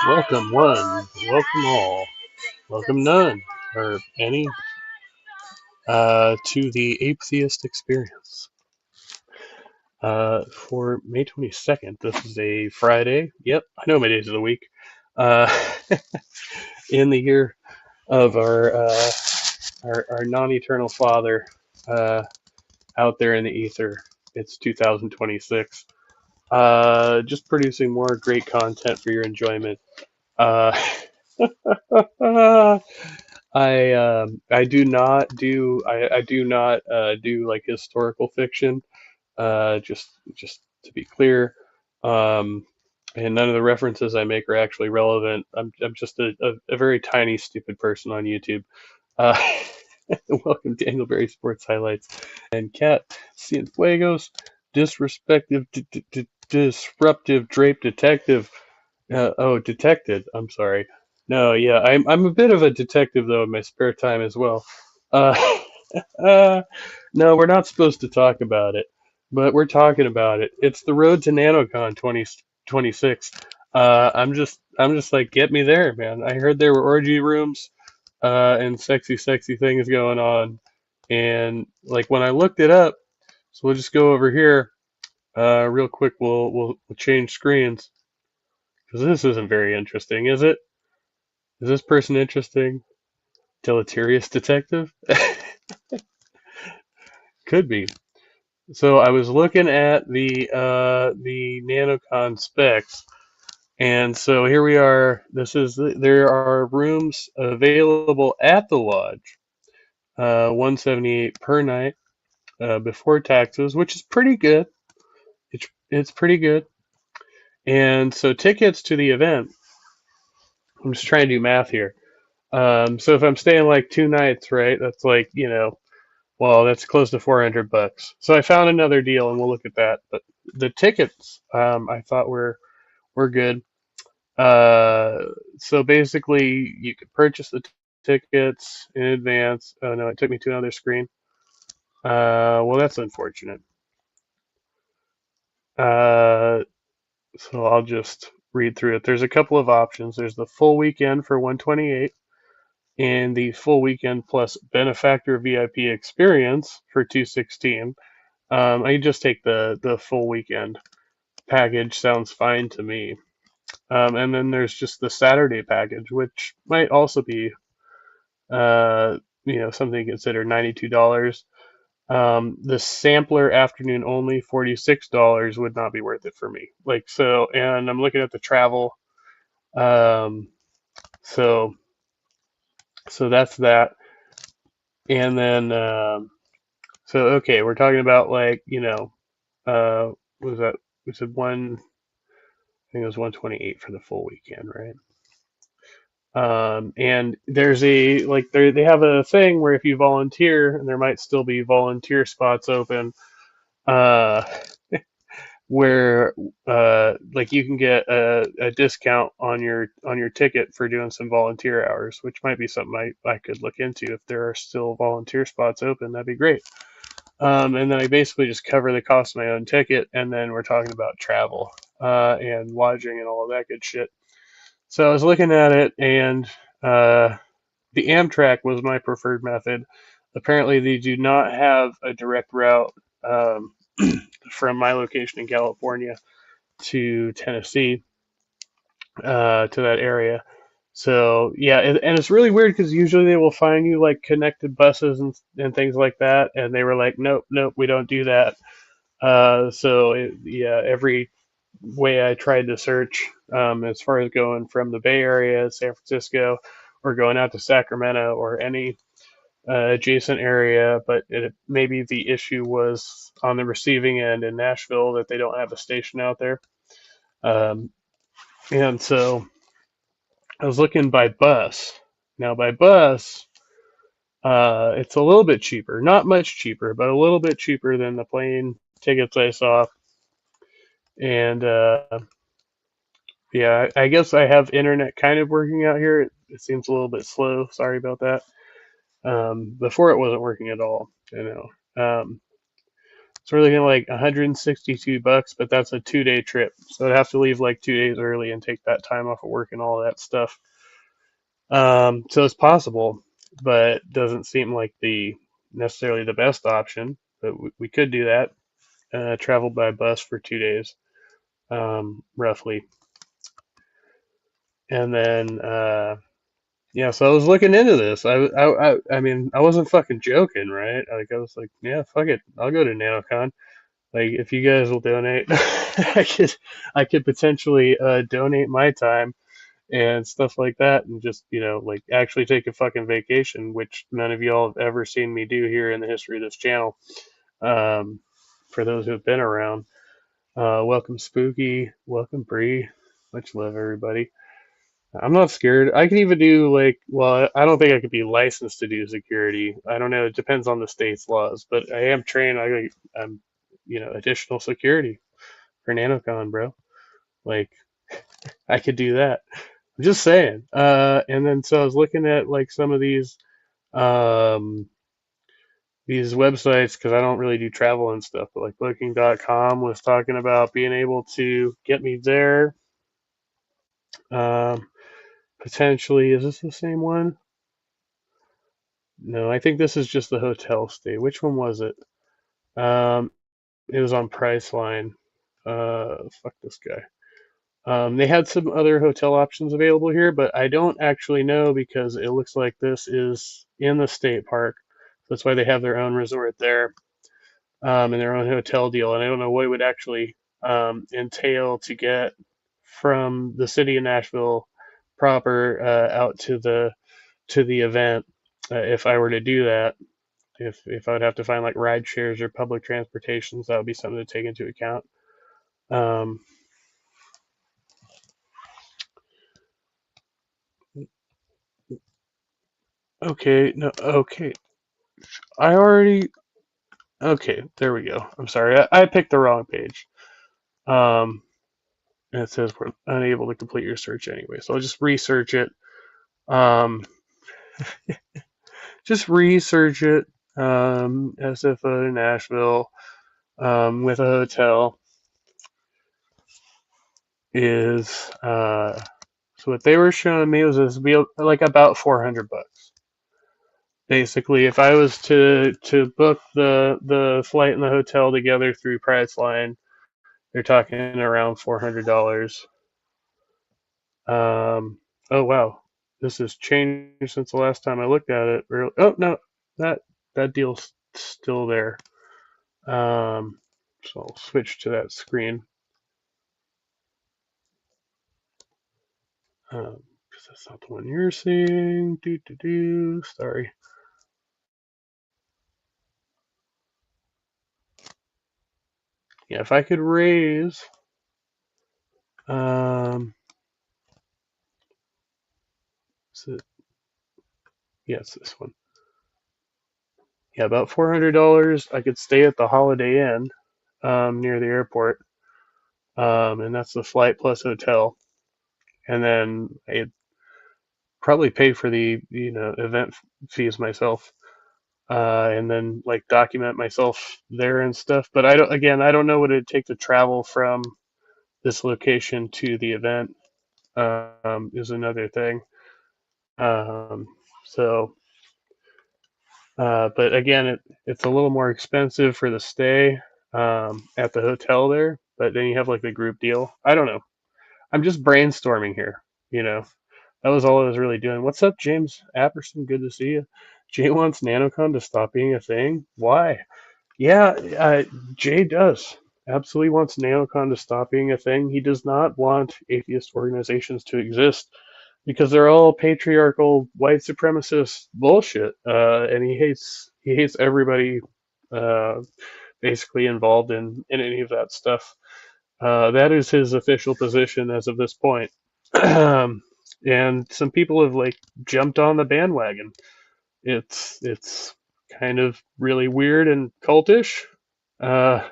Welcome one, welcome all, welcome none, or any, to the Atheist Experience. For May 22nd, this is a Friday. Yep, I know my days of the week. Uh, in the year of our non-eternal Father, out there in the ether. It's 2026. Just producing more great content for your enjoyment. Uh, I do not do like historical fiction. Just to be clear, um, and none of the references I make are actually relevant. I'm just a very tiny stupid person on YouTube. Uh, welcome to Angleberry Sports Highlights and Cat Cienfuegos, disruptive drape detective. Detected. I'm sorry. No, yeah, I'm a bit of a detective though in my spare time as well. Uh, no, we're not supposed to talk about it, but we're talking about it. It's the road to NanoCon 2026. I'm just like, get me there, man. I heard there were orgy rooms, and sexy things going on, and like when I looked it up, so we'll just go over here, real quick. We'll change screens because this isn't very interesting, is it? Is this person interesting? Deleterious detective? Could be. So I was looking at the nanocon specs, and so here we are. There are rooms available at the lodge, 178 per night, before taxes, which is pretty good. It's pretty good. And so tickets to the event. I'm just trying to do math here. So if I'm staying like 2 nights, right? That's like, well, that's close to $400. So I found another deal, and we'll look at that. But the tickets, I thought were good. Uh, so basically, you could purchase the tickets in advance. Oh no, it took me to another screen. Well, that's unfortunate. Uh, so I'll just read through it. There's a couple of options. There's the full weekend for 128, and the full weekend plus benefactor VIP experience for 216. I just take the full weekend package. Sounds fine to me. And then there's just the Saturday package, which might also be something to consider, $92. The sampler afternoon only, $46 would not be worth it for me. Like so, and I'm looking at the travel. Um, so so that's that. And then so okay, we're talking about like what was that? We said one. I think it was 128 for the full weekend, right? And there's they have a thing where if you volunteer, and there might still be volunteer spots open, uh, where like you can get a discount on your ticket for doing some volunteer hours, which might be something I could look into if there are still volunteer spots open. That'd be great. And then I basically just cover the cost of my own ticket, and then we're talking about travel, and lodging and all of that good shit. So I was looking at it, and the Amtrak was my preferred method. Apparently, they do not have a direct route, from my location in California to Tennessee, to that area. So yeah, and it's really weird because usually they will find you like connected buses and things like that, and they were like, nope, we don't do that. Yeah, every way I tried to search, as far as going from the Bay Area, San Francisco, or going out to Sacramento or any adjacent area, but maybe the issue was on the receiving end in Nashville that they don't have a station out there. Um, and so I was looking by bus. Now, by bus, it's a little bit cheaper, not much cheaper, but a little bit cheaper than the plane tickets I saw. And yeah, I guess I have internet kind of working out here. It seems a little bit slow. Sorry about that. Before it wasn't working at all, you know. So we're looking at like $162, but that's a 2 day trip. So I'd have to leave like 2 days early and take that time off of work and all of that stuff. So it's possible, but doesn't seem like the necessarily the best option. But we could do that. Travel by bus for 2 days, roughly, and then yeah. So I was looking into this. I mean, I wasn't fucking joking, right? Like I was like, yeah, fuck it, I'll go to NanoCon. Like if you guys will donate, I could potentially donate my time and stuff like that, and just like actually take a fucking vacation, which none of y'all have ever seen me do here in the history of this channel. Um, for those who have been around, welcome Spooky, welcome Bre, much love everybody. I'm not scared. I can even do like, well, I don't think I could be licensed to do security. I don't know. It depends on the state's laws, but I am trained. I'm, additional security for NanoCon, bro. Like I could do that. I'm just saying. And then so I was looking at like some of um, these websites because I don't really do travel and stuff, but like Booking.com was talking about being able to get me there. Um, Potentially, is this the same one? No, I think this is just the hotel stay. Which one was it? Um, it was on Priceline. Fuck this guy. They had some other hotel options available here, but I don't actually know because it looks like this is in the state park. That's why they have their own resort there, and their own hotel deal. And I don't know what it would actually entail to get from the city of Nashville proper out to the event if I were to do that. If I would have to find like ride shares or public transportations, that would be something to take into account. Um, okay, no, okay. I already, okay, there we go. I'm sorry, I picked the wrong page. Um, and it says we're unable to complete your search anyway, so I'll just research it. Um, just research it. SFO to Nashville, with a hotel is, so what they were showing me was this be like about $400. Basically, if I was to book the flight and the hotel together through Priceline, they're talking around $400. Oh wow, this has changed since the last time I looked at it. Really? Oh no, that that deal's still there. So I'll switch to that screen. Because that's not the one you're seeing. Sorry. Yeah, if I could raise, um, is it, yeah, it's this one. Yeah, about $400. I could stay at the Holiday Inn, near the airport, and that's the flight plus hotel. And then I'd probably pay for the event fees myself, and then like document myself there and stuff. But I don't. Again, I don't know what it'd take to travel from this location to the event. Is another thing. Um, so but again, it's a little more expensive for the stay at the hotel there. But then you have like the group deal. I don't know. I'm just brainstorming here. You know, that was all I was really doing. What's up, James Apperson? Good to see you. Jay wants NanoCon to stop being a thing. Why? Yeah, Jay does. Absolutely wants NanoCon to stop being a thing. He does not want atheist organizations to exist because they're all patriarchal white supremacist bullshit, and he hates everybody uh, basically involved in any of that stuff. That is his official position as of this point. And some people have like jumped on the bandwagon. It's kind of really weird and cultish, uh,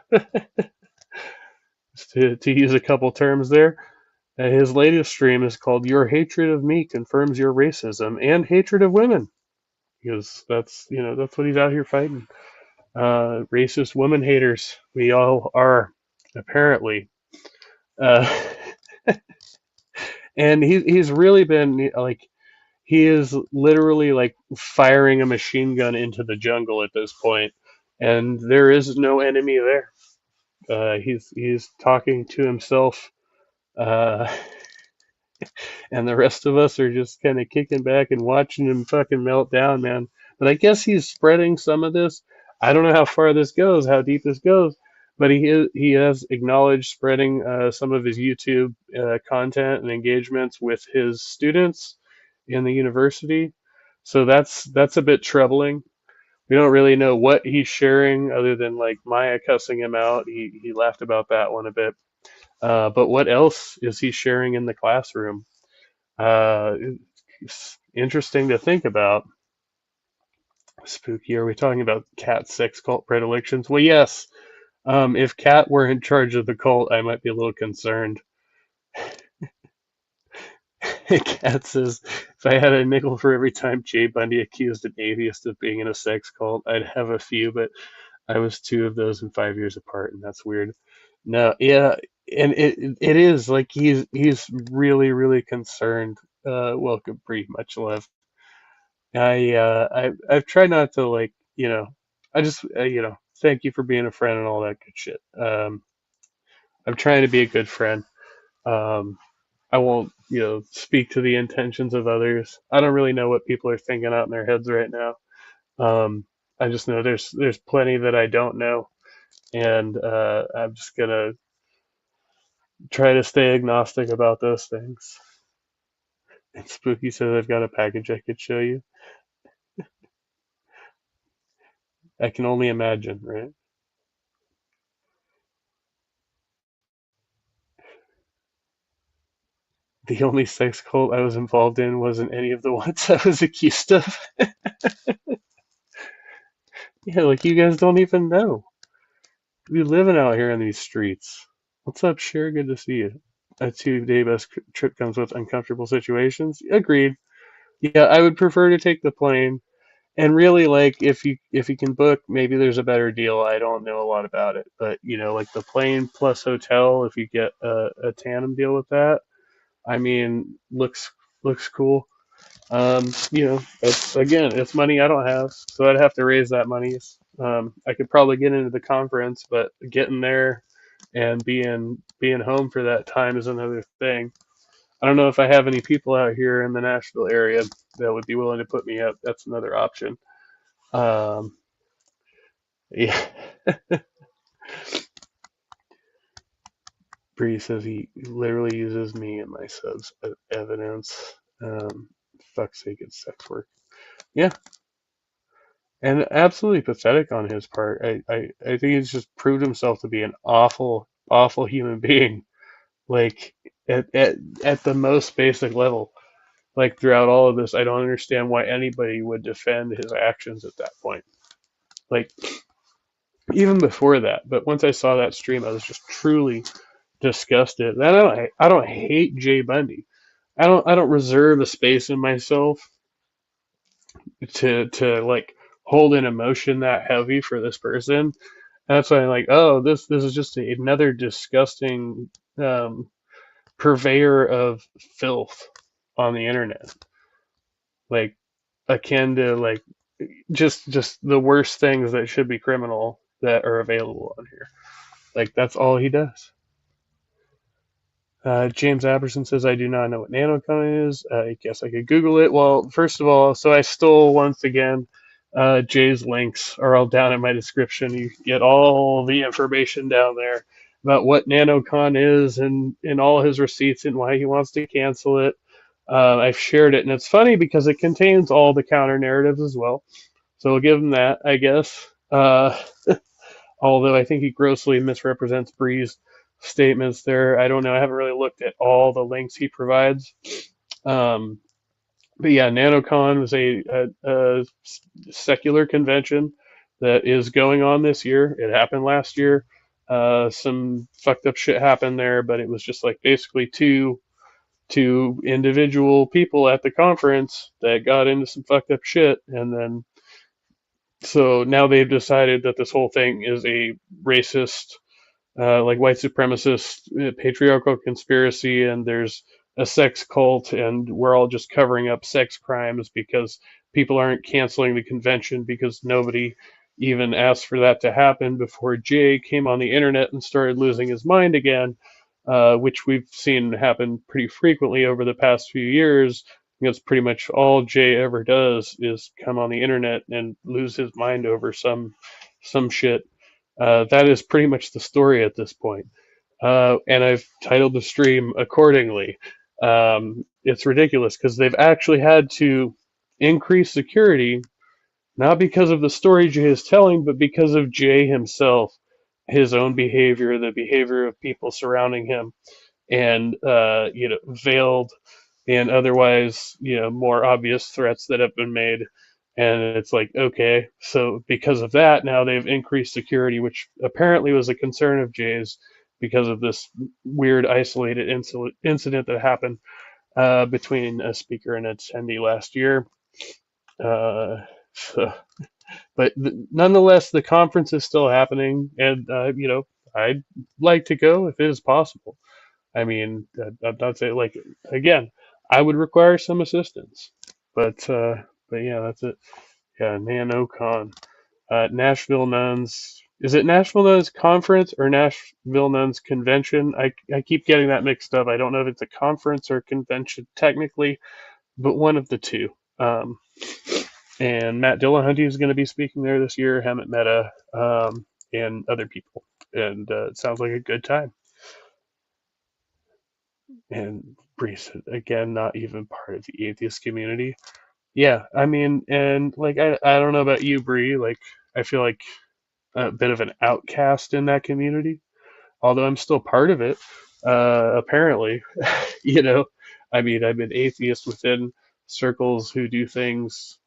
to use a couple terms there. His latest stream is called "Your Hatred of Me Confirms Your Racism and Hatred of Women," because that's what he's out here fighting. Racist woman haters. We all are, apparently. Uh, and he's really been like he is literally like firing a machine gun into the jungle at this point, and there is no enemy there. He's talking to himself, uh, and the rest of us are just kind of kicking back and watching him fucking melt down, man. But I guess he's spreading some of this. I don't know how far this goes, how deep this goes, but he has acknowledged spreading some of his YouTube content and engagements with his students in the university. So that's a bit troubling. We don't really know what he's sharing other than like Maya cussing him out. He laughed about that one a bit. But what else is he sharing in the classroom? It's interesting to think about. Spooky. Are we talking about cat sex cult predilections? Well, yes. If Cat were in charge of the cult, I might be a little concerned. Cat says, if I had a nickel for every time Jay Bundy accused an atheist of being in a sex cult, I'd have a few, but I was two of those in 5 years apart, and that's weird. No, yeah, and it is like he's really concerned. Welcome, Bre, much love. I've tried not to like I just thank you for being a friend and all that good shit. I'm trying to be a good friend. Um, I won't speak to the intentions of others. I don't really know what people are thinking out in their heads right now. I just know there's plenty that I don't know, and I'm just gonna try to stay agnostic about those things. And Spooky says I've got a package I could show you. I can only imagine, right? The only sex cult I was involved in wasn't any of the ones I was accused of. Yeah, like you guys don't even know. We living out here in these streets. What's up, Cher? Good to see you. A 2-day bus trip comes with uncomfortable situations. Agreed. Yeah, I would prefer to take the plane. And really, like, if you can book, maybe there's a better deal. I don't know a lot about it, but like the plane plus hotel, if you get a tandem deal with that, I mean, looks cool. That's again, it's money I don't have, so I'd have to raise that money. I could probably get into the conference, but getting there and being home for that time is another thing. I don't know if I have any people out here in the Nashville area that would be willing to put me up. That's another option. Um, yeah, Bree says he literally uses me and my subs as evidence. Fuck's sake, it's sex work. Yeah, and absolutely pathetic on his part. I think he's just proved himself to be an awful human being. Like at the most basic level. Like throughout all of this, I don't understand why anybody would defend his actions at that point. Like even before that, but once I saw that stream, I was just truly disgusted. And I don't hate Jay Bundy. I don't reserve a space in myself to like hold an emotion that heavy for this person. And that's why I'm like, oh, this is just another disgusting um, purveyor of filth on the internet, like akin to like just the worst things that should be criminal that are available on here. Like that's all he does. James Aberson says, I do not know what nanocon is. I guess I could Google it. Well, first of all, so I stole once again. Jay's links are all down in my description. You can get all the information down there about what nanocon is and all his receipts and why he wants to cancel it. I've shared it, and it's funny because it contains all the counter narratives as well. So we'll give him that, I guess. Although I think he grossly misrepresents Bree's statements there. I don't know. I haven't really looked at all the links he provides. Um, but yeah, NanoCon was a secular convention that is going on this year. It happened last year. Some fucked up shit happened there, but it was just like basically two individual people at the conference that got into some fucked up shit, and then So now they've decided that this whole thing is a racist, like white supremacist, patriarchal conspiracy, and there's a sex cult, and we're all just covering up sex crimes because people aren't canceling the convention because nobody even asked for that to happen before Jay came on the internet and started losing his mind again, which we've seen happen pretty frequently over the past few years. That's pretty much all Jay ever does is come on the internet and lose his mind over some shit. That is pretty much the story at this point. And I've titled the stream accordingly. It's ridiculous because they've actually had to increase security, not because of the story Jay is telling, but because of Jay himself, his own behavior, the behavior of people surrounding him, and veiled and otherwise, more obvious threats that have been made. And it's like, okay, so because of that, now they've increased security, which apparently was a concern of Jay's because of this weird isolated incident that happened between a speaker and attendee last year. Uh, so, but nonetheless, the conference is still happening, and I'd like to go if it is possible. I mean, I'm not saying like again, I would require some assistance, but yeah, that's it. Yeah, NanoCon, Nashville Nuns. Is it Nashville Nuns Conference or Nashville Nuns Convention? I keep getting that mixed up. I don't know if it's a conference or convention technically, but one of the two. Um, and Matt Dillahunty is going to be speaking there this year. Haven't Meta and other people, and it sounds like a good time. And Brees, again, not even part of the atheist community. Yeah, I mean, and like I don't know about you, Bree. Like I feel like a bit of an outcast in that community, although I'm still part of it. Apparently, you know, I mean, I'm an atheist within circles who do things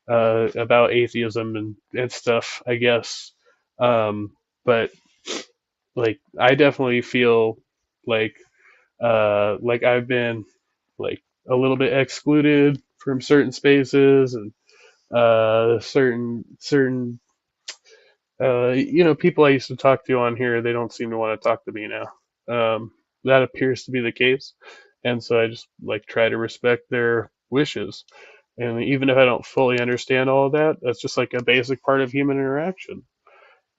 about atheism and stuff, I guess. But like, I definitely feel like like I've been like a little bit excluded from certain spaces and certain people I used to talk to on here, they don't seem to want to talk to me now. That appears to be the case, and so I just like try to respect their wishes. And even if I don't fully understand all of that, that's just like a basic part of human interaction.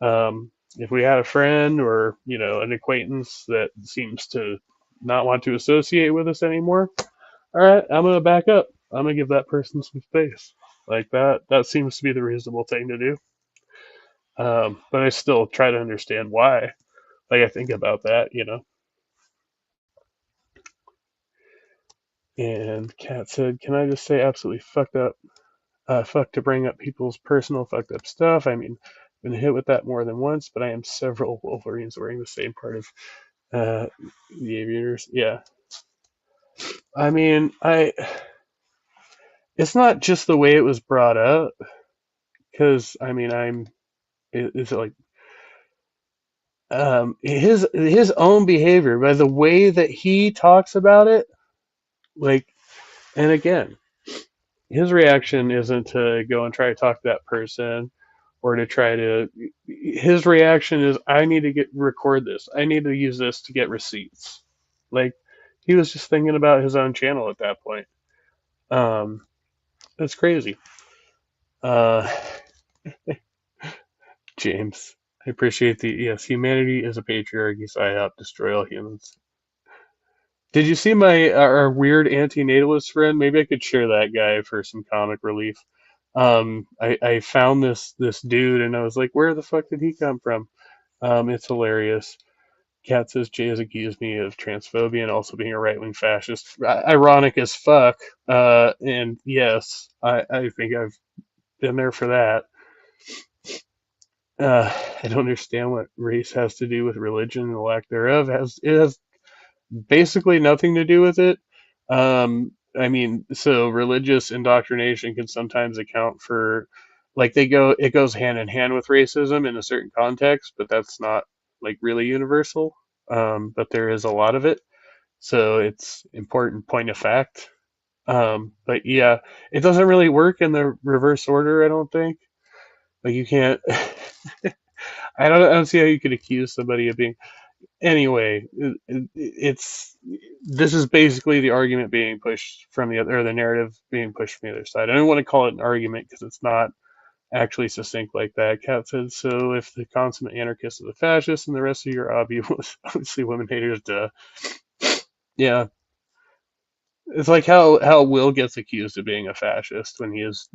If we had a friend or an acquaintance that seems to not want to associate with us anymore, all right, I'm gonna back up. I'm gonna give that person some space. Like that. That seems to be the reasonable thing to do. But I still try to understand why. Like I think about that. And Kat said, "Can I just say absolutely fucked up? Fuck to bring up people's personal fucked up stuff. I mean, I've been hit with that more than once, but I am several Wolverines wearing the same part of uh, the aviators. Yeah, I mean, I. It's not just the way it was brought up, because I mean, Is it like his own behavior by the way that he talks about it, like, and again, his reaction isn't to go and try to talk to that person or to try to. His reaction is, I need to record this. I need to use this to get receipts. Like he was just thinking about his own channel at that point. Um, that's crazy. Uh, James, I appreciate the yes. Humanity is a patriarchy, so I help destroy all humans. Did you see my our weird anti-natalist friend? Maybe I could share that guy for some comic relief. I found this dude and I was like, where the fuck did he come from? It's hilarious. Kat says Jay has accused me of transphobia and also being a right-wing fascist. Ironic as fuck. And yes, I think I've been there for that. I don't understand what race has to do with religion and the lack thereof. It has basically nothing to do with it. I mean, so religious indoctrination can sometimes account for, like, it goes hand in hand with racism in a certain context, but that's not like really universal. But there is a lot of it, so it's important point of fact. But yeah, it doesn't really work in the reverse order, I don't think. Like you can't. I don't see how you could accuse somebody of being. Anyway, it's this is basically the argument being pushed from the other, or the narrative being pushed from the other side. I don't want to call it an argument because it's not actually succinct like that. Kat said, so if the consummate anarchist is a fascist and the rest of your obviously women haters, duh. Yeah. It's like how Will gets accused of being a fascist when he is,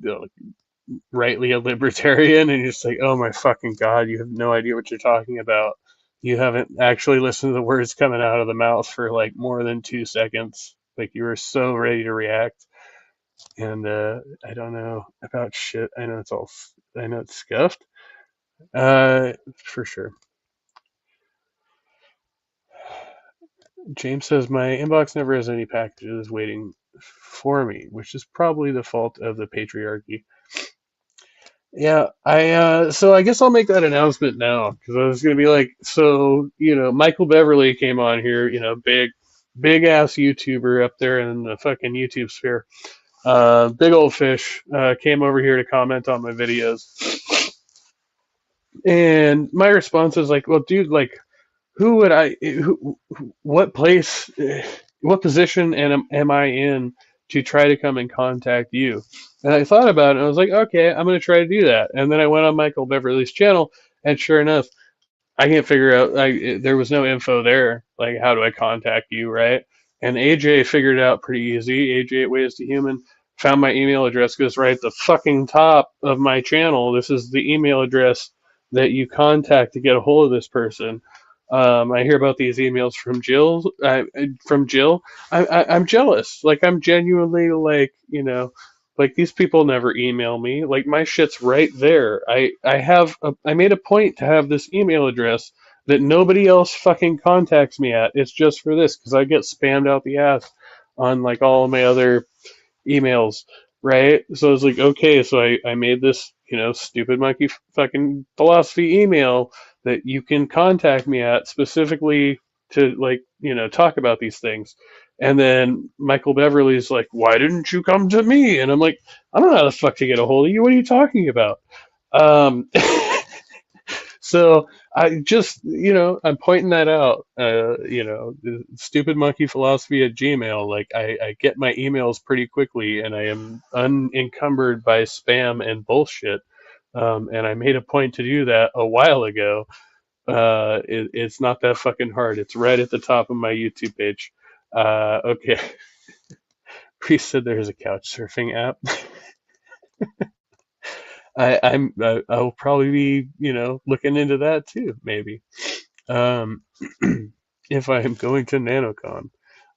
rightly a libertarian, and you're just like, oh my fucking god, you have no idea what you're talking about. You haven't actually listened to the words coming out of the mouth for like more than 2 seconds. Like you were so ready to react, and I don't know about shit. I know I know it's scuffed, for sure. James says my inbox never has any packages waiting for me, which is probably the fault of the patriarchy. Yeah, so I guess I'll make that announcement now because I was gonna be like, so Michael Beverly came on here, big ass YouTuber up there in the fucking YouTube sphere. Big old fish came over here to comment on my videos, and my response was like, well, dude, like, who would I, who, what place, what position am I in to try to come and contact you? And I thought about it, and I was like, okay, I'm going to try to do that. And then I went on Michael Beverly's channel, and sure enough, I can't figure out, like, there was no info there. Like, how do I contact you, right? And AJ figured it out pretty easy. AJ at Ways to Human found my email address, goes right at the fucking top of my channel. This is the email address that you contact to get a hold of this person. I hear about these emails from Jill. I'm jealous. Like, I'm genuinely like, like these people never email me. Like my shit's right there. I made a point to have this email address that nobody else fucking contacts me at. It's just for this because I get spammed out the ass on like all of my other emails, right? So I was like, okay, so I made this, stupid monkey fucking philosophy email that you can contact me at specifically to like, talk about these things. And then Michael Beverly's like, why didn't you come to me? And I'm like, I don't know how the fuck to get a hold of you. What are you talking about? Um, so I just, I'm pointing that out. The stupid monkey philosophy at Gmail. Like I get my emails pretty quickly, and I am unencumbered by spam and bullshit. And I made a point to do that a while ago. It's not that fucking hard. It's right at the top of my YouTube page. Okay. Priest said there's a couch surfing app. I'll probably be, looking into that too, maybe. Um, if I am going to NanoCon.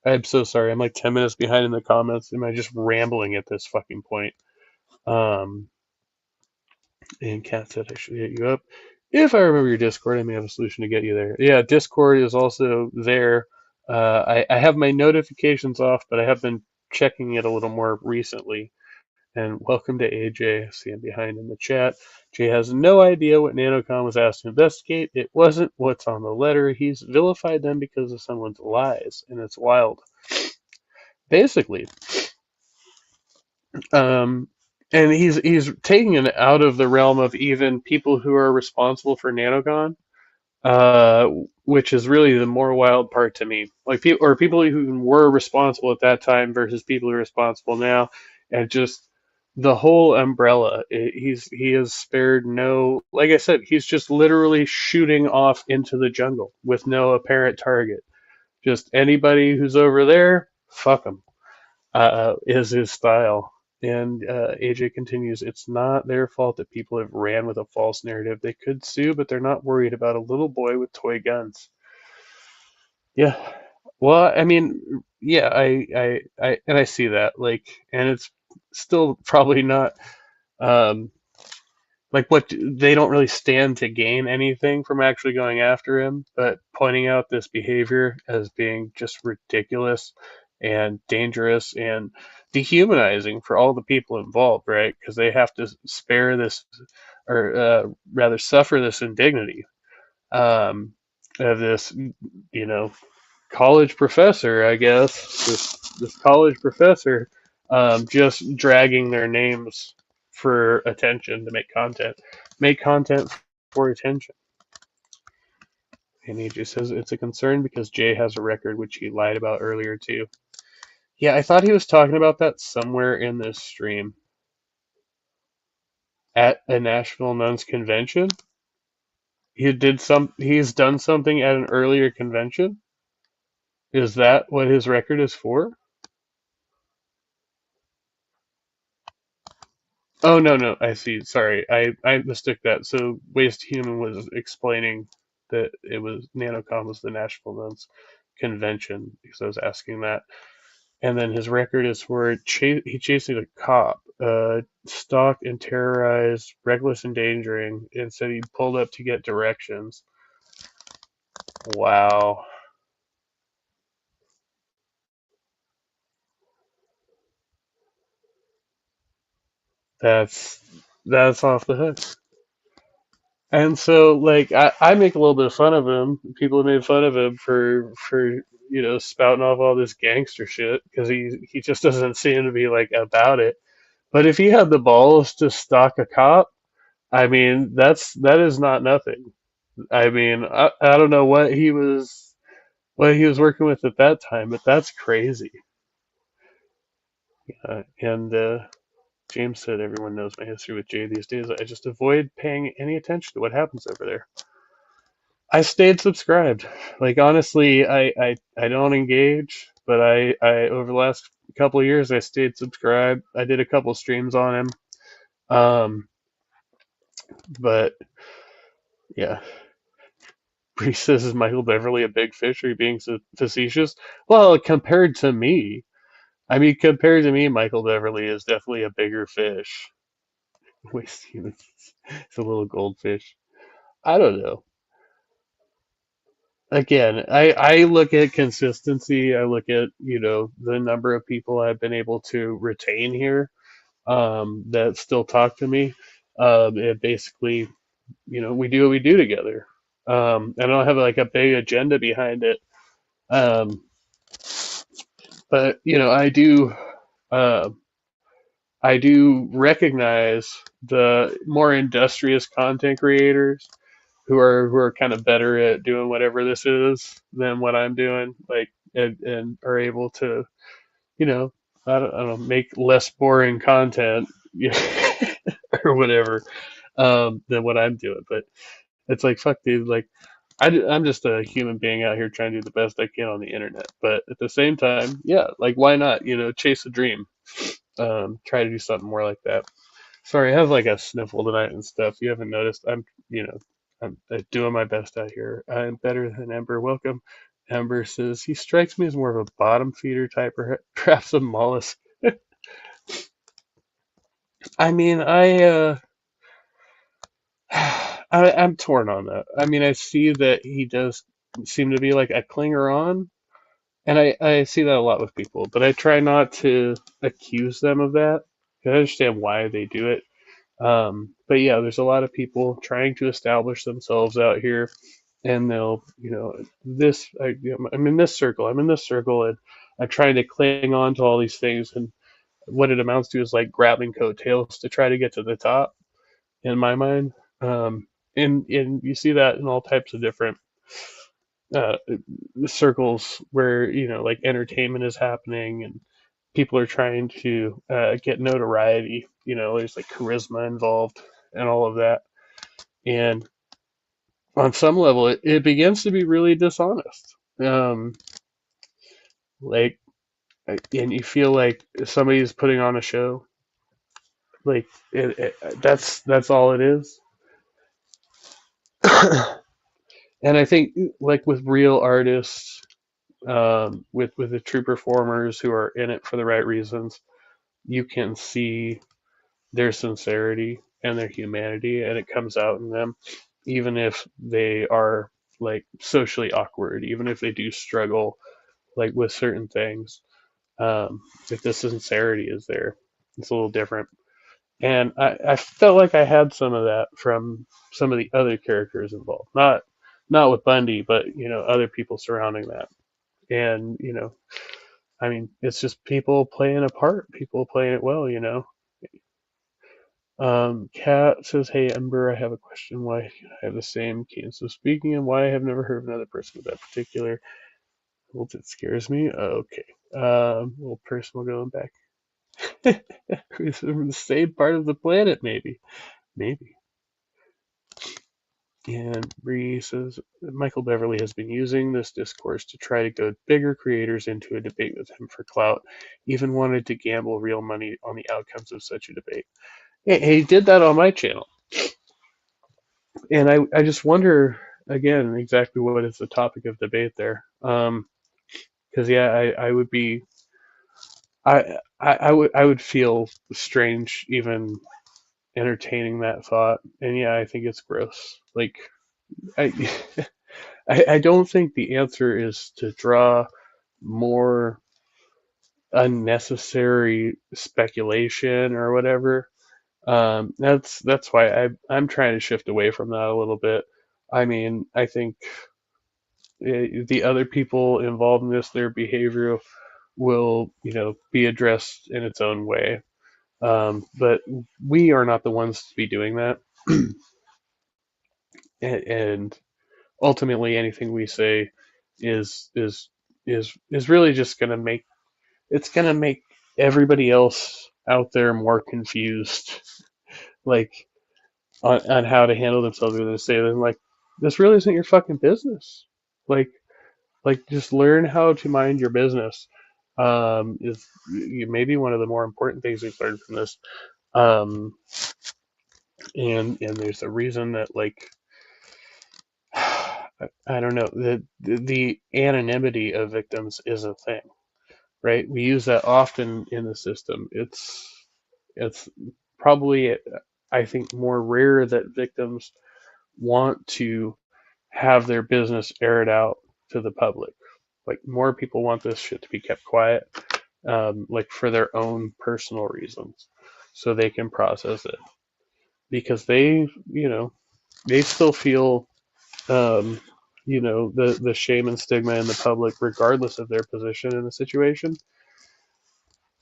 I'm so sorry. I'm like 10 minutes behind in the comments. Am I just rambling at this fucking point? Um, and Kat said I should get you up. If I remember your Discord, I may have a solution to get you there. Yeah, Discord is also there. I have my notifications off, but I have been checking it a little more recently. And welcome to AJ. See him behind in the chat. Jay has no idea what NanoCon was asked to investigate. It wasn't what's on the letter. He's vilified them because of someone's lies, and it's wild. Basically, um, and he's taking it out of the realm of even people who are responsible for NanoCon, uh, which is really the more wild part to me. Like people who were responsible at that time versus people who are responsible now, and just the whole umbrella. He has spared no. Like I said, he's just literally shooting off into the jungle with no apparent target. Just anybody who's over there, fuck them. Is his style. And AJ continues, it's not their fault that people have ran with a false narrative. They could sue, but they're not worried about a little boy with toy guns. Yeah. Well, I mean, yeah, and I see that. Like, and it's still probably not, um, like what they don't really stand to gain anything from actually going after him, but pointing out this behavior as being just ridiculous and dangerous and dehumanizing for all the people involved, right? Because they have to spare this, or rather suffer this indignity, um, of this, you know, college professor, I guess, this college professor, just dragging their names for attention to make content. make content for attention. And he just says it's a concern because Jay has a record, which he lied about earlier too. Yeah, I thought he was talking about that somewhere in this stream. At a National Nuns convention? He's done something at an earlier convention? Is that what his record is for? Oh no, no, I see. Sorry. I mistook that. So Waste Human was explaining that it was nanocon was the National Nuns convention because I was asking that. And then his record is for he chased a cop, stalked and terrorized, reckless endangering, and said he pulled up to get directions. Wow, that's that's off the hook. And so, like, I make a little bit of fun of him. People have made fun of him for spouting off all this gangster shit because he just doesn't seem to be like about it. But if he had the balls to stalk a cop, I mean, that is not nothing. I mean, I don't know what he was working with at that time, but that's crazy. And James said everyone knows my history with Jay these days. I just avoid paying any attention to what happens over there. I stayed subscribed. Like honestly, I don't engage, but I over the last couple of years I stayed subscribed. I did a couple streams on him. Um, but yeah, Bree says, is Michael Beverly a big fish? Are you being facetious? Well, compared to me, I mean, compared to me, Michael Beverly is definitely a bigger fish. It's a little goldfish. I don't know. Again, I look at consistency. I look at, the number of people I've been able to retain here that still talk to me. And basically, we do what we do together. I don't have like a big agenda behind it. Um, but, uh, I do recognize the more industrious content creators who are kind of better at doing whatever this is than what I'm doing, like and are able to, you know, I don't know, make less boring content, or whatever, than what I'm doing. But it's like fuck, dude. Like I'm just a human being out here trying to do the best I can on the internet. But at the same time, yeah, like why not? Chase a dream. Try to do something more like that. Sorry, I have like a sniffle tonight and stuff. You haven't noticed. I'm doing my best out here. I'm better than Ember. Welcome. Ember says he strikes me as more of a bottom feeder type, or perhaps a mollusk. I mean, I'm torn on that. I mean, I see that he does seem to be like a clinger on, and I see that a lot with people, but I try not to accuse them of that. I understand why they do it. But yeah, there's a lot of people trying to establish themselves out here, and they'll, I'm in this circle, I'm in this circle, and I'm trying to cling on to all these things, and what it amounts to is like grabbing coattails to try to get to the top, in my mind. And you see that in all types of different uh, circles where like entertainment is happening and people are trying to get notoriety. There's like charisma involved and all of that, and on some level it begins to be really dishonest. Like, and you feel like somebody's putting on a show, like that's all it is. And I think like with real artists, with the true performers who are in it for the right reasons, you can see their sincerity and their humanity, and it comes out in them, even if they are like socially awkward, even if they do struggle like with certain things. If the sincerity is there, it's a little different. And I felt like I had some of that from some of the other characters involved. Not with Bundy, but other people surrounding that. And I mean, it's just people playing a part, people playing it well. Kat says, "Hey Ember, I have a question. Why I have the same cadence of speaking, and why I have never heard of another person with that particular. Well, it scares me. Okay. Little personal going back. Who's from the same part of the planet, maybe. Maybe." And Bre says, Michael Beverly has been using this discourse to try to goad bigger creators into a debate with him for clout, even wanted to gamble real money on the outcomes of such a debate. He did that on my channel. And I just wonder, again, exactly what is the topic of debate there. Because, yeah, I would be, I would feel strange even entertaining that thought. And yeah, I think it's gross. Like, I, I don't think the answer is to draw more unnecessary speculation or whatever. That's why I'm trying to shift away from that a little bit. I mean, I think the other people involved in this, their behavior will, be addressed in its own way. But we are not the ones to be doing that. And ultimately, anything we say is is is really just going to make it's going to make everybody else out there more confused, like on how to handle themselves. They're going to say, then, like, this really isn't your fucking business. Like, just learn how to mind your business. Is maybe one of the more important things we've learned from this. Um, and there's a reason that, like, I don't know, the anonymity of victims is a thing, right? We use that often in the system. It's probably, I think, more rare that victims want to have their business aired out to the public. Like, more people want this shit to be kept quiet, like for their own personal reasons, so they can process it because they still feel, um, the shame and stigma in the public, regardless of their position in the situation.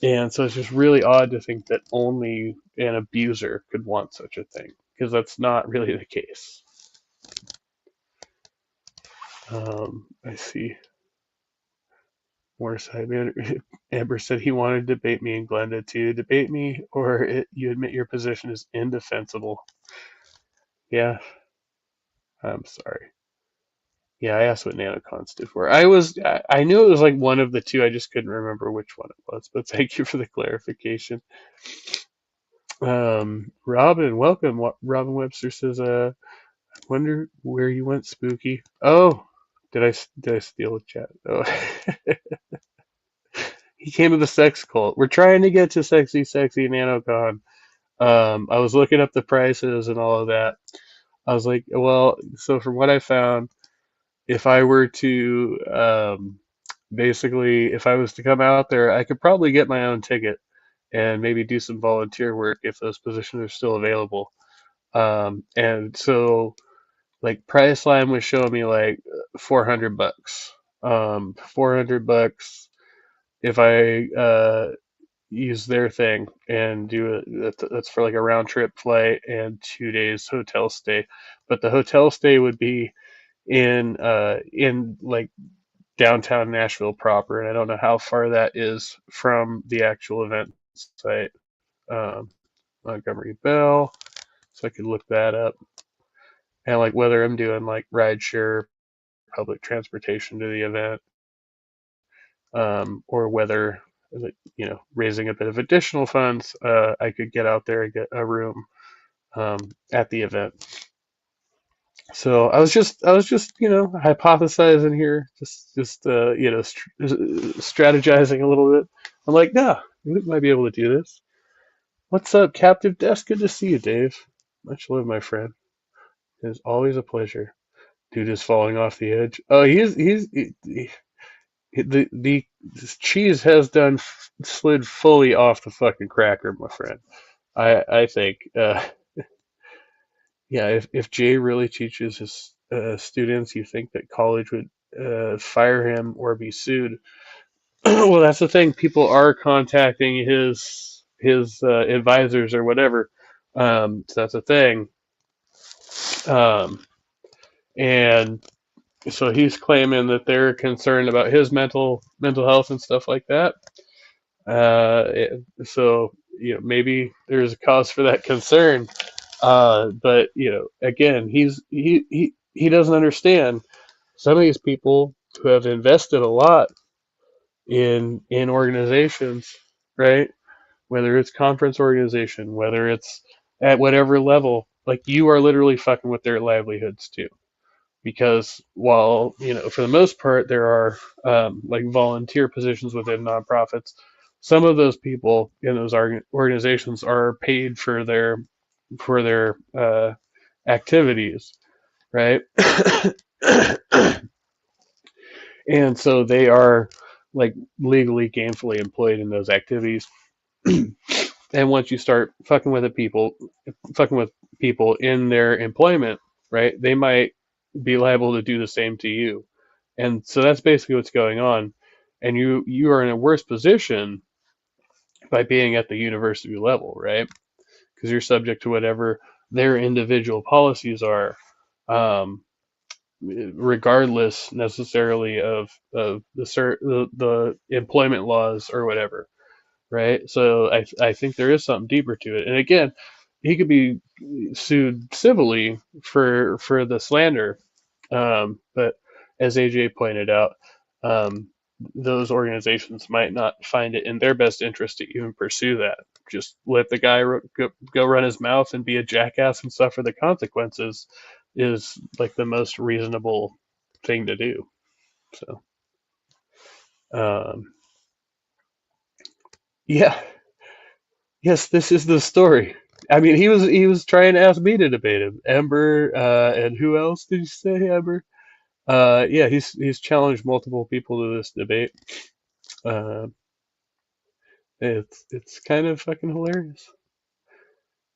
And so it's just really odd to think that only an abuser could want such a thing, because that's not really the case. I see. More side man. Amber said he wanted to debate me, and Glenda too. Debate me, or you admit your position is indefensible. Yeah, I'm sorry. Yeah, I asked what nanocon stood for. I knew it was like one of the two. I just couldn't remember which one it was. But thank you for the clarification. Robin, welcome. Robin Webster says, wonder where you went, Spooky. Oh, did I steal a chat? Oh, he came to the sex cult. We're trying to get to sexy nanocon. I was looking up the prices and all of that. I was like, well, so from what I found, if I were to, basically, if I was to come out there, I could probably get my own ticket and maybe do some volunteer work if those positions are still available. And so, like, Priceline was showing me like $400. $400 if I use their thing and do it. That's for like a round trip flight and 2 days hotel stay. But the hotel stay would be in like downtown Nashville proper, and I don't know how far that is from the actual event site. Um, Montgomery Bell, so I could look that up, and like whether I'm doing like rideshare, public transportation to the event, or whether, like, raising a bit of additional funds, I could get out there and get a room at the event. So I was just hypothesizing here, strategizing a little bit. I'm like, no, we might be able to do this. What's up, Captive Desk? Good to see you, Dave. Much love, my friend. It is always a pleasure. Dude is falling off the edge. Oh, the cheese has done slid fully off the fucking cracker, my friend. I think, yeah, if Jay really teaches his students, you think that college would fire him or be sued? Well, that's the thing. People are contacting his advisors or whatever. So that's a thing. Um, and so he's claiming that they're concerned about his mental health and stuff like that. So maybe there's a cause for that concern. But again, he doesn't understand some of these people who have invested a lot in organizations, right? Whether it's conference organization, whether it's at whatever level, like you are literally fucking with their livelihoods too. Because while for the most part there are like volunteer positions within nonprofits, some of those people in those organizations are paid for their activities, right? And so they are like legally gainfully employed in those activities. And once you start fucking with people in their employment, right, they might be liable to do the same to you. And so that's basically what's going on. And you are in a worse position by being at the university level, right? Because you're subject to whatever their individual policies are, um, regardless necessarily of the employment laws or whatever, right? So I think there is something deeper to it. And again, he could be sued civilly for the slander, but as AJ pointed out, um, those organizations might not find it in their best interest to even pursue that. Just let the guy go run his mouth and be a jackass and suffer the consequences is like the most reasonable thing to do. So, um, yeah, yes, this is the story. I mean, he was trying to ask me to debate him. Ember, and who else did you say, Ember? Yeah, he's challenged multiple people to this debate. Uh, it's kind of fucking hilarious.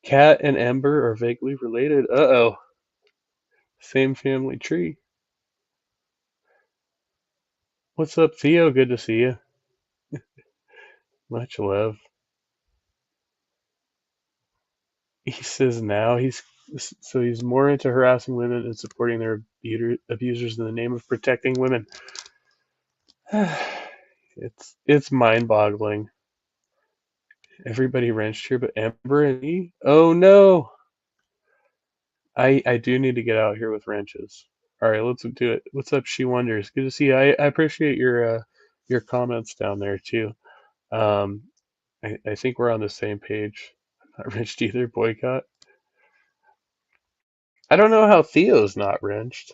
Cat and Ember are vaguely related. Uh-oh, same family tree. What's up, Theo? Good to see you. Much love. He says now he's more into harassing women and supporting their abusers in the name of protecting women. It's mind-boggling. Everybody wrenched here, but Ember and me. Oh no! I do need to get out here with wrenches. All right, let's do it. What's up, She Wonders? Good to see you. I appreciate your comments down there too. Um, I think we're on the same page. I'm not wrenched either. Boycott. I don't know how Theo's not wrenched.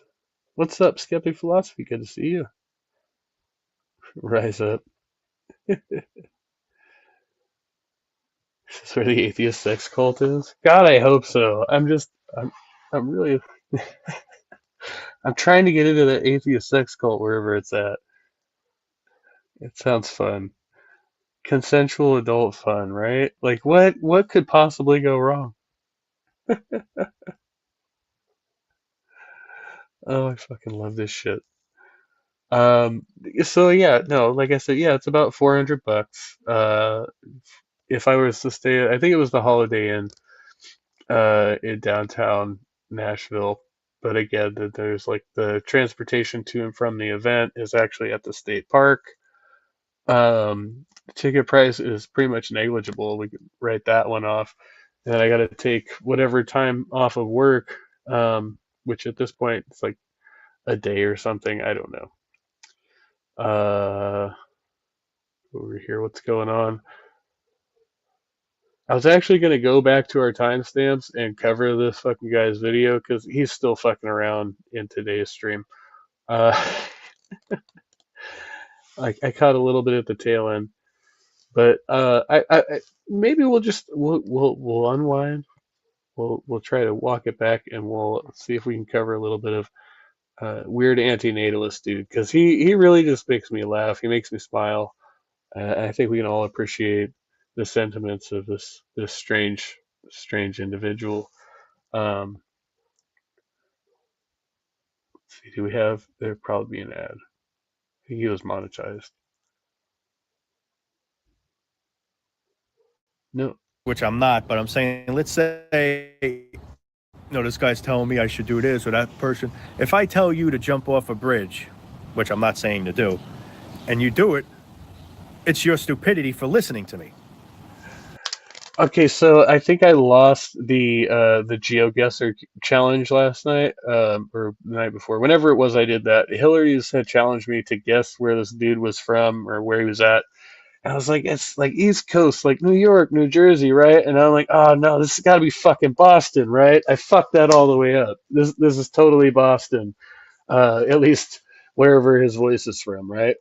What's up, Skeptic Philosophy? Good to see you. Rise up. Is this where the atheist sex cult is? God, I hope so. I'm really, I'm trying to get into the atheist sex cult wherever it's at. It sounds fun. Consensual adult fun, right? Like what could possibly go wrong? Oh, I fucking love this shit. Um, so yeah, no, like I said, yeah, it's about $400. If I was to stay, I think it was the Holiday Inn, in downtown Nashville. But again, there's like the transportation to and from the event is actually at the state park. Ticket price is pretty much negligible. We could write that one off. And then I got to take whatever time off of work, which at this point it's like a day or something. I don't know. Uh, over here, what's going on? I was actually going to go back to our timestamps and cover this fucking guy's video because he's still fucking around in today's stream. Uh, I caught a little bit at the tail end, but maybe we'll unwind. We'll try to walk it back and we'll see if we can cover a little bit of weird antinatalist dude because he really just makes me laugh. He makes me smile. I think we can all appreciate the sentiments of this strange individual. Um, let's see, do we have? There'd probably be an ad. I think he was monetized. No. which I'm not, but I'm saying, let's say, this guy's telling me I should do this or that person. If I tell you to jump off a bridge, which I'm not saying to do, and you do it, it's your stupidity for listening to me. Okay, so I think I lost the GeoGuessr challenge last night, or the night before. Whenever it was, I did that. Hillary's had challenged me to guess where this dude was from or where he was at. And I was like, it's like East Coast, like New York, New Jersey, right? And I'm like, oh no, this has got to be fucking Boston, right? I fucked that all the way up. This is totally Boston, at least wherever his voice is from, right?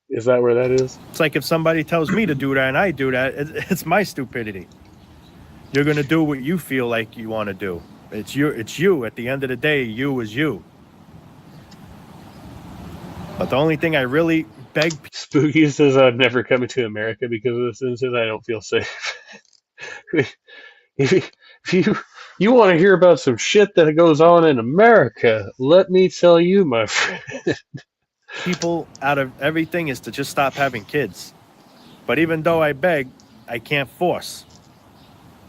Is that where that is? It's like if somebody tells me to do that and I do that, it's my stupidity. You're going to do what you feel like you want to do. It's you. At the end of the day, you is you. But the only thing I really beg... Spooky says, I'm never coming to America because of this incident. I don't feel safe. if you want to hear about some shit that goes on in America, let me tell you, my friend. People out of everything is to just stop having kids. But even though I beg, I can't force.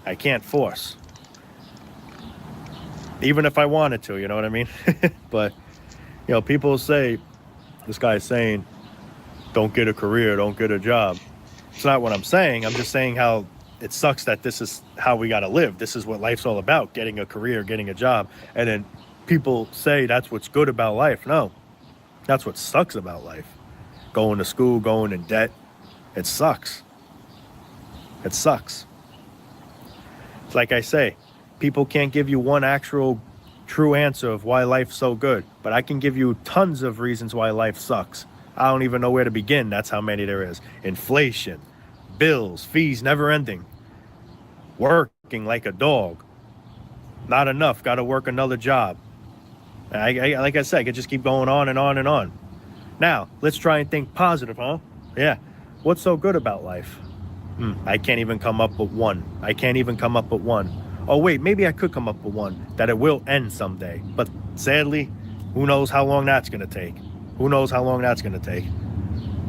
I can't force. Even if I wanted to, you know what I mean? But, people say, this guy's saying, don't get a career, don't get a job. It's not what I'm saying. I'm just saying how it sucks that this is how we got to live. This is what life's all about, getting a career, getting a job. And then people say that's what's good about life. No, that's what sucks about life. Going to school, going in debt. It sucks. It sucks. It's like I say, people can't give you one actual true answer of why life's so good, but I can give you tons of reasons why life sucks. I don't even know where to begin. That's how many there is. Inflation, bills, fees never ending, working like a dog, not enough, got to work another job. Like I said, I could just keep going on and on and on. Now, let's try and think positive, huh? Yeah. What's so good about life? I can't even come up with one. Oh, wait, maybe I could come up with one, that it will end someday. But sadly, who knows how long that's going to take?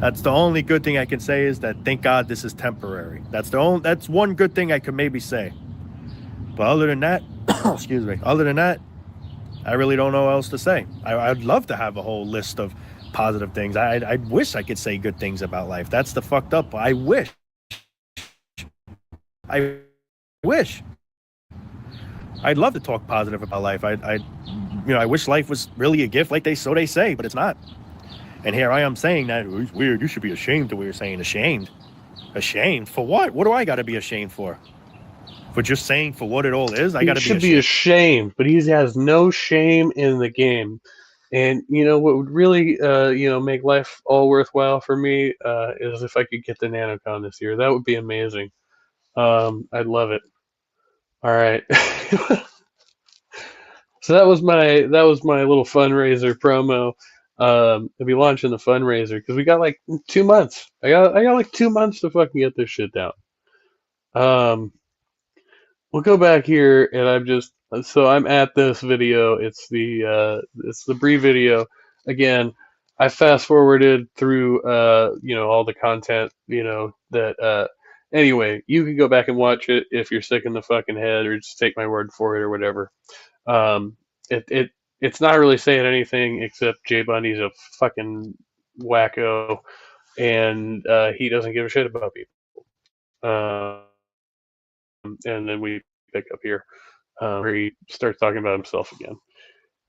That's the only good thing I can say, is that thank God this is temporary. That's one good thing I could maybe say. But other than that, I really don't know what else to say. I'd love to have a whole list of positive things. I wish I could say good things about life. That's the fucked up. I wish. I'd love to talk positive about life. I wish life was really a gift, like they say, but it's not. And here I am saying that it's weird. You should be ashamed of what you're saying. Ashamed for what? What do I got to be ashamed for? For just saying for what it all is? I got to be ashamed. He should be ashamed, but he has no shame in the game. And what would really make life all worthwhile for me is if I could get the nanocon this year. That would be amazing. I'd love it. All right. So that was my little fundraiser promo. I'll be launching the fundraiser because we got like 2 months. I got like 2 months to fucking get this shit down. We'll go back here, and I'm at this video. It's the Bre video. Again, I fast forwarded through all the content that anyway, you can go back and watch it if you're sick in the fucking head, or just take my word for it or whatever. It's not really saying anything except Jay Bundy's a fucking wacko, and he doesn't give a shit about people. And then we pick up here where he starts talking about himself again.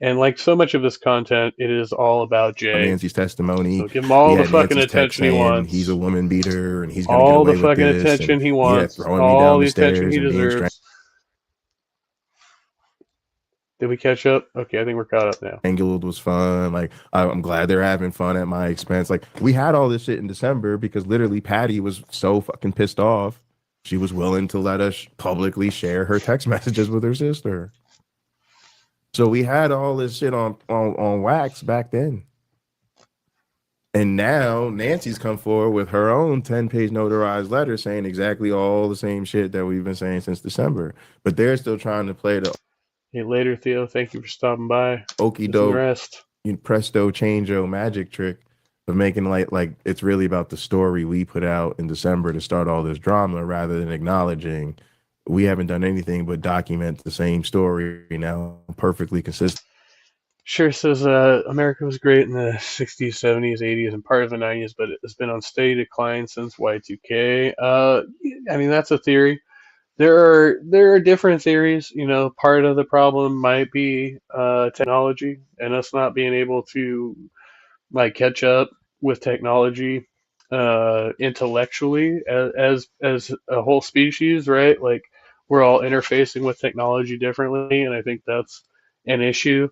And like so much of this content, it is all about Jay. Nancy's testimony. So give him all the fucking attention he wants. He's a woman beater, and he's going to all get away the fucking with this, attention he wants. Throwing all me down the the stairs attention he and being deserves. Did we catch up? Okay, I think we're caught up now. Strangled was fun. Like, I'm glad they're having fun at my expense. Like, we had all this shit in December because literally Patti was so fucking pissed off. She was willing to let us publicly share her text messages with her sister. So we had all this shit on wax back then. And now Nancy's come forward with her own 10-page notarized letter saying exactly all the same shit that we've been saying since December. But they're still trying to play the Hey, later, Theo. Thank you for stopping by. Okie doke, presto changeo magic trick of making like it's really about the story we put out in December to start all this drama rather than acknowledging we haven't done anything but document the same story now, perfectly consistent. Sure says America was great in the 60s, 70s, 80s, and part of the 90s, but it's been on steady decline since Y2K. I mean, that's a theory. There are different theories. You know, part of the problem might be technology and us not being able to like catch up with technology intellectually as a whole species, right? Like we're all interfacing with technology differently, and I think that's an issue.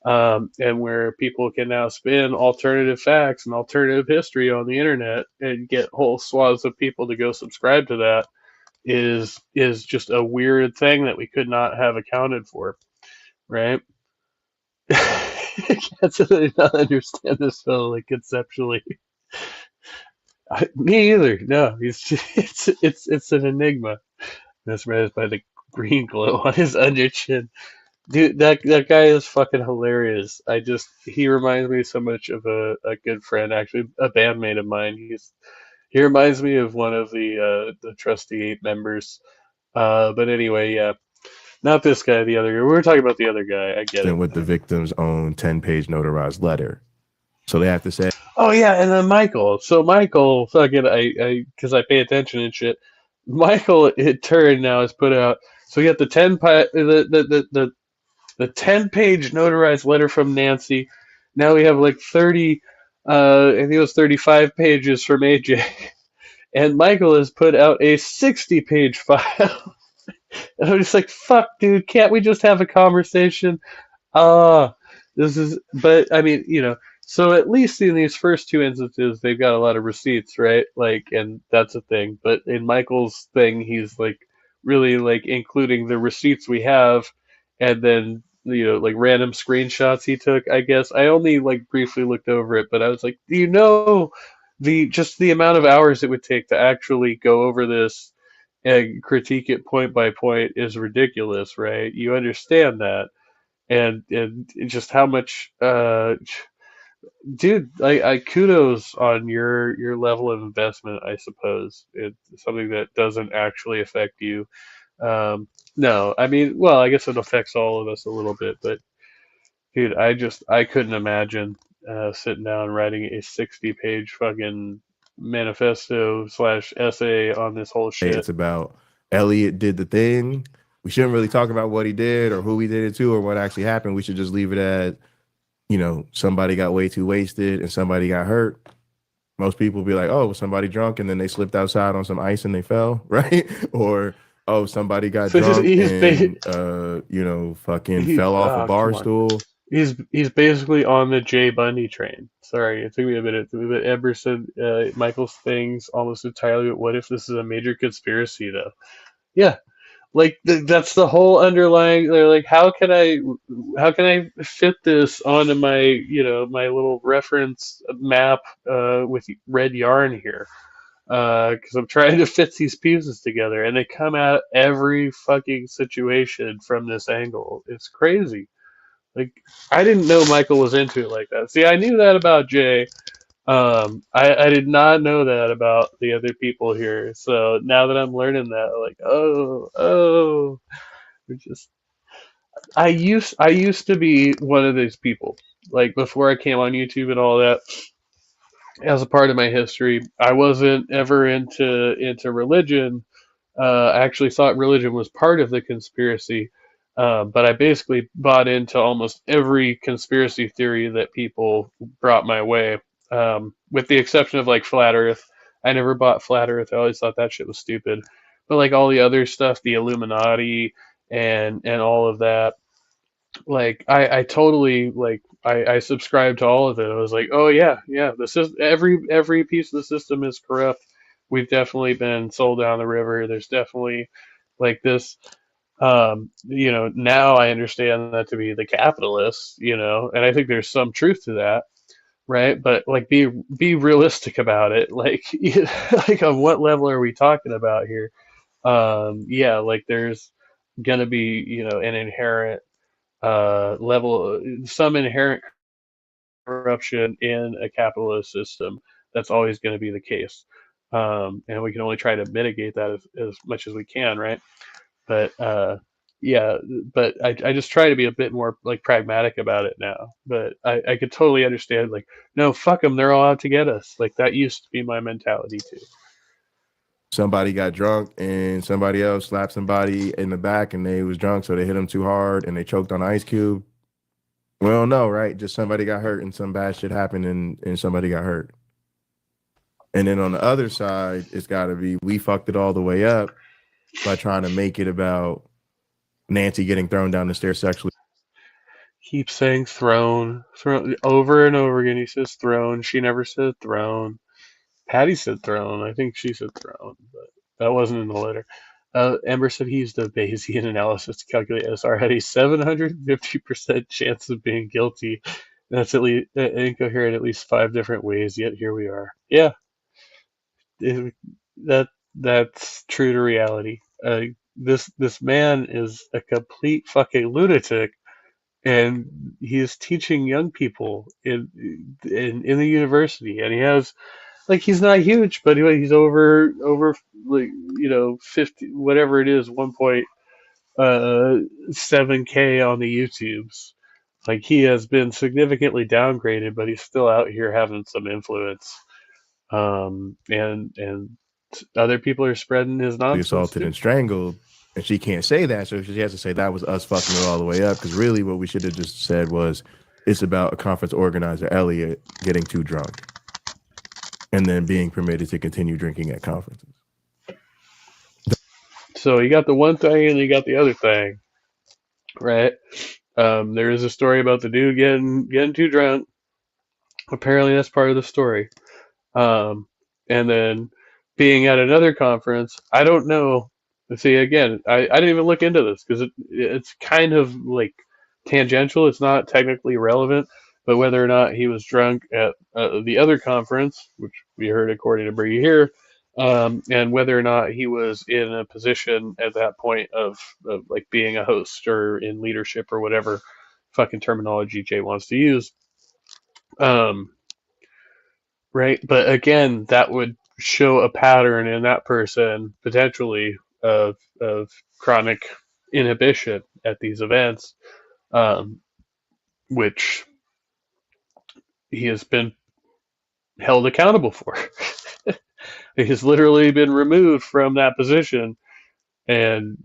And where people can now spin alternative facts and alternative history on the internet and get whole swaths of people to go subscribe to that is just a weird thing that we could not have accounted for, right? I can't really not understand this fellow like conceptually. Me either. No, it's an enigma. Mesmerized by the green glow on his under chin. Dude, that guy is fucking hilarious. He reminds me so much of a good friend, actually, a bandmate of mine. He reminds me of one of the Trusty Ape members. But anyway, yeah, not this guy, the other guy. We were talking about the other guy. I get it. With the victim's own 10-page notarized letter. So they have to say, Oh yeah, and then Michael. So Michael, fucking, because I pay attention and shit. Michael, it turned now has put out. So we got the 10-page notarized letter from Nancy. Now we have like 30. I think it was 35 pages from AJ, and Michael has put out a 60-page file. And I'm just like, fuck, dude, can't we just have a conversation? Ah, but I mean, so at least in these first two instances, they've got a lot of receipts, right? Like, and that's a thing. But in Michael's thing, he's like really like including the receipts we have, and then like random screenshots he took. I guess I only like briefly looked over it, but I was like, the amount of hours it would take to actually go over this and critique it point by point is ridiculous, right? You understand that, and just how much dude, I kudos on your level of investment. I suppose it's something that doesn't actually affect you. No, I mean, well, I guess it affects all of us a little bit, but dude, I couldn't imagine sitting down and writing a 60-page fucking manifesto slash essay on this whole hey, shit. it's about Elliot did the thing. We shouldn't really talk about what he did or who he did it to or what actually happened. We should just leave it at, somebody got way too wasted and somebody got hurt. Most people be like, oh, was somebody drunk and then they slipped outside on some ice and they fell, right? Or, oh, somebody got So drunk he's fucking fell off a bar come on. stool. He's basically on the Jay Bundy train. Sorry, it took me a minute. But Eber said Michael's thing's almost entirely. But what if this is a major conspiracy, though? Yeah, like that's the whole underlying. They're like, how can I fit this onto my my little reference map with red yarn here? Because I'm trying to fit these pieces together, and they come at every fucking situation from this angle. It's crazy. Like, I didn't know Michael was into it like that. See, I knew that about Jay. I did not know that about the other people here. So now that I'm learning that, like, we're just. I used to be one of these people. Like before I came on YouTube and all that, as a part of my history, I wasn't ever into religion. I actually thought religion was part of the conspiracy, but I basically bought into almost every conspiracy theory that people brought my way, with the exception of like flat Earth. I never bought flat Earth. I always thought that shit was stupid. But like all the other stuff, the Illuminati and all of that, like I totally like I subscribe to all of it. I was like, oh yeah, this is every piece of the system is corrupt. We've definitely been sold down the river. There's definitely like this. Now I understand that to be the capitalists, and I think there's some truth to that, right? But like, be realistic about it. Like, like on what level are we talking about here? Yeah, like there's gonna be an inherent level, some inherent corruption in a capitalist system. That's always going to be the case. And we can only try to mitigate that as much as we can, right? But yeah, but I just try to be a bit more like pragmatic about it now. But I could totally understand, like, no, fuck them, they're all out to get us. Like, that used to be my mentality too. Somebody got drunk and somebody else slapped somebody in the back and they was drunk, so they hit them too hard and they choked on Ice Cube. We don't know, right? Just somebody got hurt and some bad shit happened and somebody got hurt. And then on the other side, it's got to be we fucked it all the way up by trying to make it about Nancy getting thrown down the stairs sexually. Keep saying thrown over and over again. He says thrown. She never said thrown. Patti said throne. I think she said throne, but that wasn't in the letter. Ember said he used a Bayesian analysis to calculate SR had a 750% chance of being guilty. That's at least incoherent at least 5 different ways. Yet here we are. Yeah, it, that's true to reality. This man is a complete fucking lunatic, and he is teaching young people in the university, and he has, like, he's not huge, but he's over like, 50 whatever it is, 1.7K on the YouTubes. Like, he has been significantly downgraded, but he's still out here having some influence. And other people are spreading his nonsense Assaulted too. and strangled, and she can't say that, so she has to say that was us fucking it all the way up. Because really, what we should have just said was, it's about a conference organizer, Elliot, getting too drunk and then being permitted to continue drinking at conferences. So you got the one thing and you got the other thing, right? There is a story about the dude getting too drunk. Apparently, that's part of the story. And then being at another conference, I don't know. See, again, I didn't even look into this because it's kind of like tangential. It's not technically relevant, but whether or not he was drunk at the other conference, which we heard according to Bre here, and whether or not he was in a position at that point of like being a host or in leadership or whatever fucking terminology Jay wants to use. Right, but again, that would show a pattern in that person potentially of chronic inhibition at these events, um, which he has been held accountable for. He has literally been removed from that position, and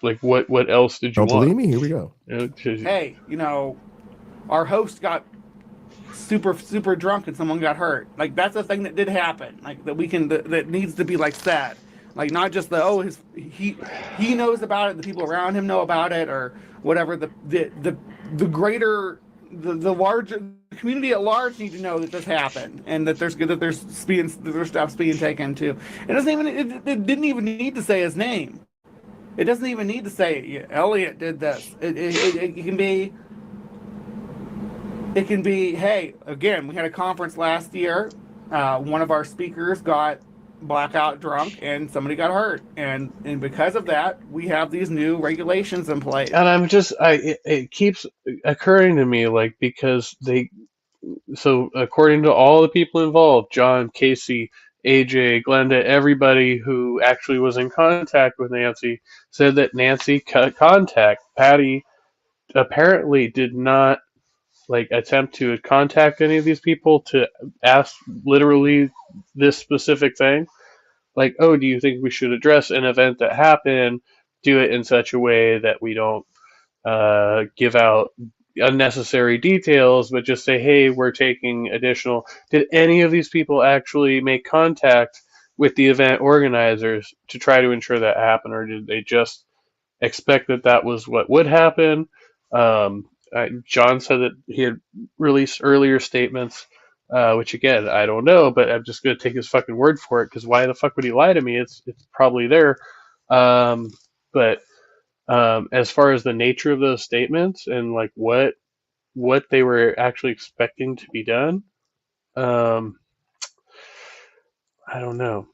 like, what else did you Don't want? believe me? Here we go. Hey, our host got super drunk and someone got hurt. Like, that's a thing that did happen. Like, that needs to be like said. Like, not just he knows about it, the people around him know about it, or whatever. The greater, the larger community at large need to know that this happened and that there's steps being taken too. It didn't even need to say his name. It doesn't even need to say Elliot did this. It can be. It can be, hey, again, we had a conference last year. One of our speakers got blackout drunk and somebody got hurt. And because of that, we have these new regulations in place. And it keeps occurring to me, like, because so according to all the people involved, John, Casey, AJ, Glenda, everybody who actually was in contact with Nancy said that Nancy cut contact. Patti apparently did not like attempt to contact any of these people to ask literally this specific thing. Like, oh, do you think we should address an event that happened? Do it in such a way that we don't give out unnecessary details, but just say, hey, we're taking additional. Did any of these people actually make contact with the event organizers to try to ensure that happened, or did they just expect that was what would happen? John said that he had released earlier statements, which again, I don't know, but I'm just going to take his fucking word for it, because why the fuck would he lie to me? It's probably there. But as far as the nature of those statements and like what they were actually expecting to be done, I don't know.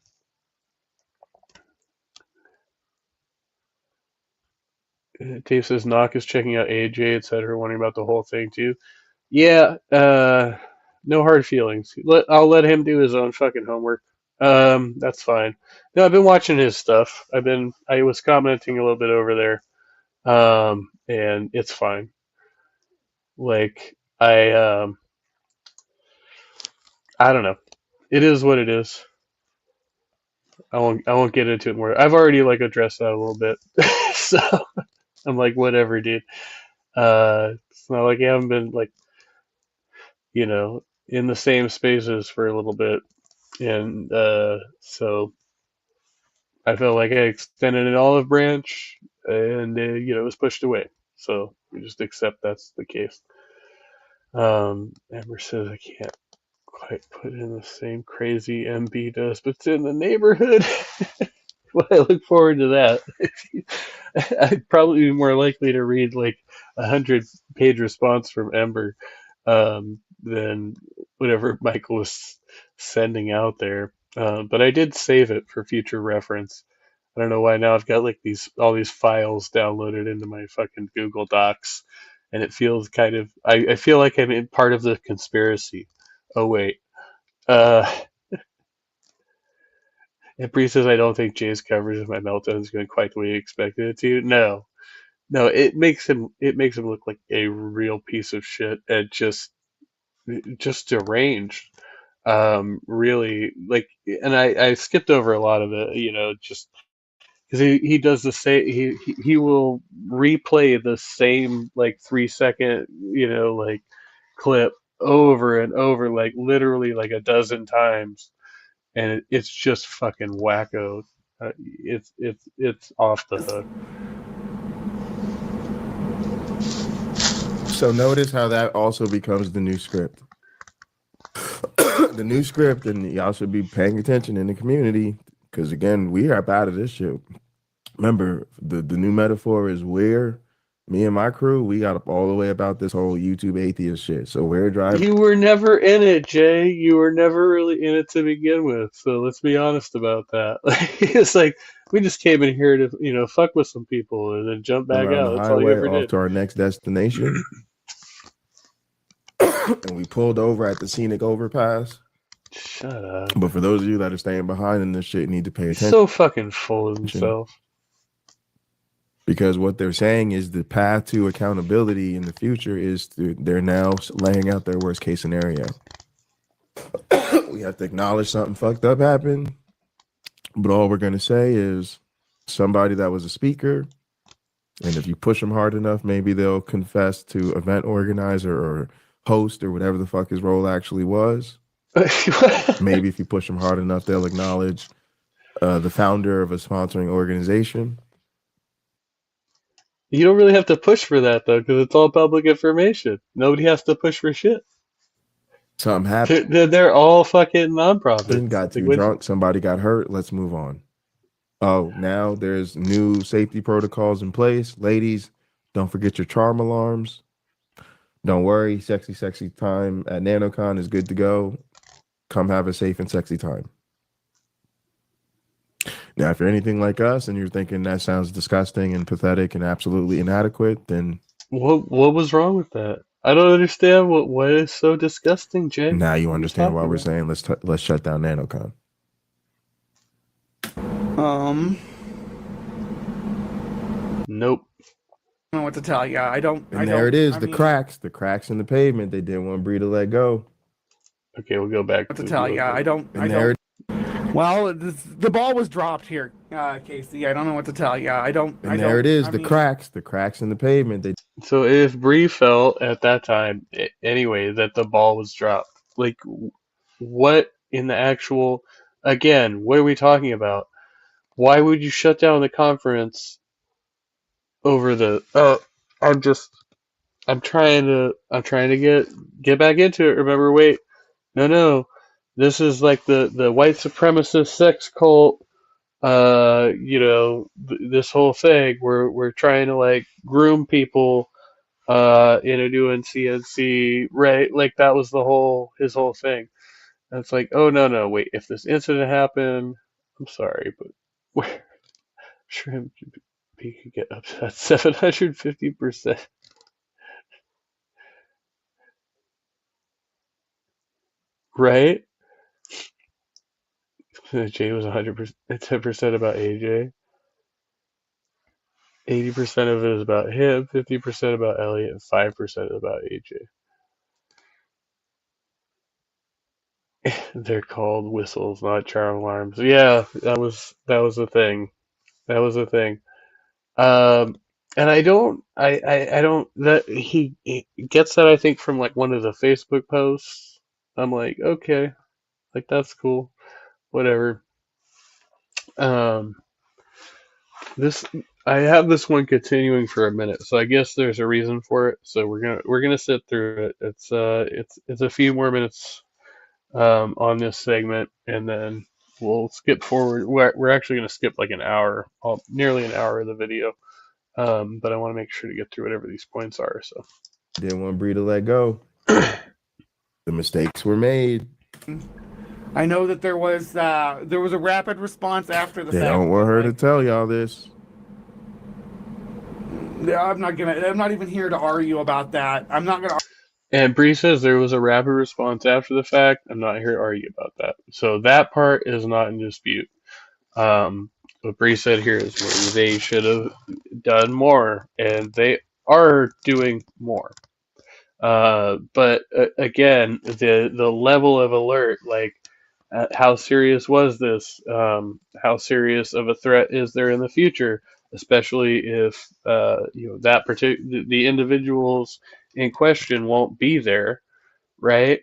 Dave says Knock is checking out AJ, etc., wondering about the whole thing too. Yeah, no hard feelings. I'll let him do his own fucking homework. That's fine. No, I've been watching his stuff. I was commenting a little bit over there. And it's fine. Like I don't know. It is what it is. I won't get into it more. I've already like addressed that a little bit. So I'm like, whatever, dude. It's not like I haven't been like, in the same spaces for a little bit. And so I felt like I extended an olive branch and it was pushed away. So we just accept that's the case. Amber says I can't quite put in the same crazy MB does, but it's in the neighborhood. Well, I look forward to that. I'd probably be more likely to read like 100-page response from Ember than whatever Michael was sending out there. But I did save it for future reference. I don't know why now I've got like all these files downloaded into my fucking Google Docs, and it feels kind of I feel like I'm in part of the conspiracy. Oh wait. Uh, and Bree says I don't think Jay's coverage of my meltdown is going quite the way you expected it to. No, no, it makes him look like a real piece of shit and just deranged. Really like, and I skipped over a lot of it, just because he does the same. He will replay the same like 3 second like clip over and over, like literally like a dozen times, and it's just fucking wacko. It's off the hook. So notice how that also becomes the new script. The new script, and y'all should be paying attention in the community because again, we are out of this shit. Remember, the new metaphor is where me and my crew, we got up all the way about this whole YouTube atheist shit. So we're driving. You were never in it, Jay. You were never really in it to begin with. So let's be honest about that. It's like we just came in here to, fuck with some people and then jump back Around the out. That's all you highway ever off did. to our next destination. And we pulled over at the scenic overpass. Shut up. But for those of you that are staying behind in this shit, need to pay He's attention. so fucking full of himself. Because what they're saying is the path to accountability in the future is they're now laying out their worst case scenario. We have to acknowledge something fucked up happened, but all we're going to say is somebody that was a speaker, and if you push them hard enough, maybe they'll confess to event organizer or host or whatever the fuck his role actually was. Maybe if you push them hard enough, they'll acknowledge the founder of a sponsoring organization. You don't really have to push for that though, because it's all public information. Nobody has to push for shit. Something happened. They're all fucking nonprofits. Got too drunk. Somebody got hurt. Let's move on. Oh, now there's new safety protocols in place. Ladies, don't forget your charm alarms. Don't worry. Sexy time at NanoCon is good to go. Come have a safe and sexy time. Now, if you're anything like us and you're thinking that sounds disgusting and pathetic and absolutely inadequate, then what was wrong with that? I don't understand what is so disgusting, Jay. now you understand why we're saying let's shut down NanoCon. Nope. I don't know what to tell you. I don't. And there it is, the cracks in the pavement. They didn't want Bre to let go. Okay, we'll go back. What to tell you? I don't. Well, the ball was dropped here, Casey. I don't know what to tell you. There it is, the cracks in the pavement. So if Bre felt at that time, anyway, that the ball was dropped, like, what in the actual, again, what are we talking about? Why would you shut down the conference over the? I'm trying to get back into it. Remember, wait, no. This is like the white supremacist sex cult, this whole thing. We're trying to like groom people into doing CNC, right? Like that was his whole thing. And it's like, oh no, wait, if this incident happened, I'm sorry, but where shrimp could get up to that 750%. Right? Jay was 100%, 10% about AJ. 80% of it is about him, 50% about Elliot, and 5% about AJ. They're called whistles, not charm alarms. Yeah, that was a thing. That was a thing. Um, and I don't that he gets that I think from like one of the Facebook posts. I'm like, okay, like that's cool, whatever. Um, this I have this one continuing for a minute, so I guess there's a reason for it. So we're gonna sit through it. It's a few more minutes on this segment, and then we'll skip forward. We're actually gonna skip like an hour, nearly an hour of the video. But I want to make sure to get through whatever these points are. So Didn't want Bre to let go. The mistakes were made. I know that there was a rapid response after the They fact. don't want her to tell y'all this. I'm not even here to argue about that. I'm not gonna. and Bree says there was a rapid response after the fact. I'm not here to argue about that. So that part is not in dispute. What Bree said here is where they should have done more, and they are doing more. But again, the level of alert, like how serious was this? How serious of a threat is there in the future? Especially if that particular the individuals in question won't be there, right?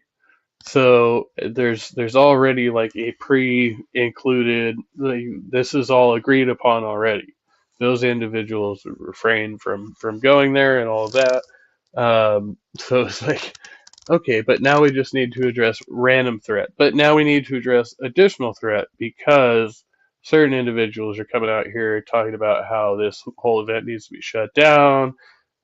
So there's already like a pre-included. Like, this is all agreed upon already. Those individuals refrain from going there and all of that. So it's like, okay, but now we just need to address random threat. But now we need to address additional threat because certain individuals are coming out here talking about how this whole event needs to be shut down,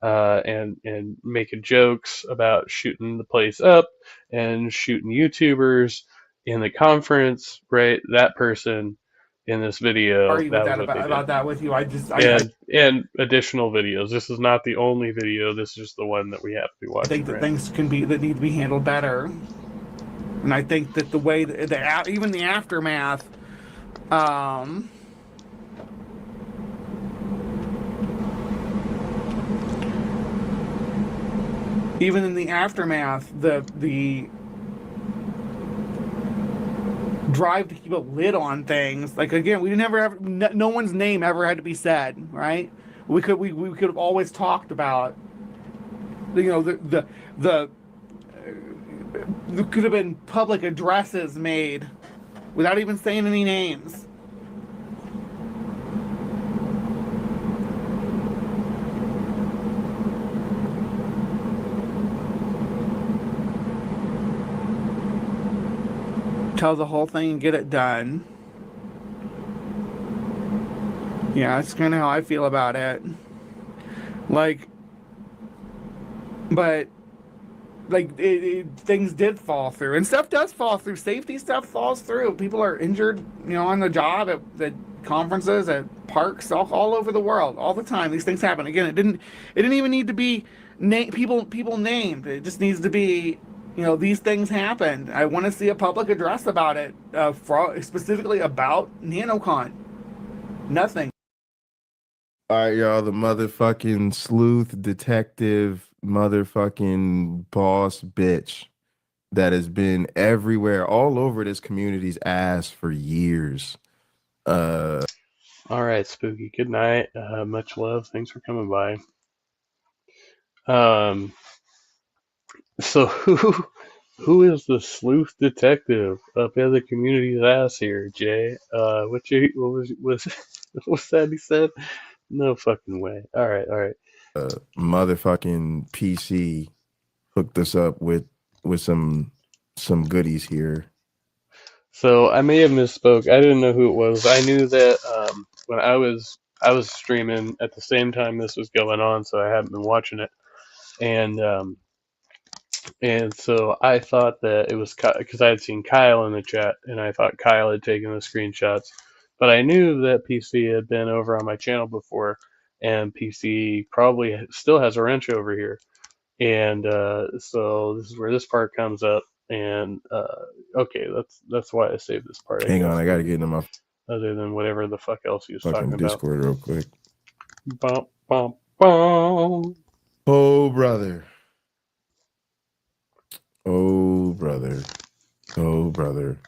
and making jokes about shooting the place up and shooting YouTubers in the conference. Right, that person in this video, Argue with that was that what they did. about that with you. And additional videos. This is not the only video. This is just the one that we have to be I watching. think that Right? things that need to be handled better, and I think that the way even the aftermath, even in the aftermath, the drive to keep a lid on things. Like again, we never have no one's name ever had to be said, right? We could have always talked about, there could have been public addresses made without even saying any names. Tell the whole thing and get it done. Yeah, that's kind of how I feel about it. Like, but like things did fall through, and stuff does fall through. Safety stuff falls through. People are injured, on the job, at conferences, at parks, all over the world, all the time. These things happen. Again, it didn't even need to be people named. It just needs to be, these things happened. I want to see a public address about it, specifically about NanoCon. Nothing. All right, y'all. The motherfucking sleuth detective, motherfucking boss bitch that has been everywhere, all over this community's ass for years. All right, Spooky. Good night. Much love. Thanks for coming by. So who is the sleuth detective up in the community's ass here, Jay? What was that he said? No fucking way. All right. Motherfucking PC hooked us up with some goodies here. So I may have misspoke. I didn't know who it was. I knew that when I was streaming at the same time this was going on, so I hadn't been watching it, and so I thought that it was because I had seen Kyle in the chat, and I thought Kyle had taken the screenshots, but I knew that PC had been over on my channel before, and PC probably still has a wrench over here, and so this is where this part comes up. And okay, that's why I saved this part, I Hang on, guess. I gotta get into my Other than whatever the fuck else he was talking fucking about. Discord real quick. Bum, bum, bum. Oh brother. Oh brother. Oh brother.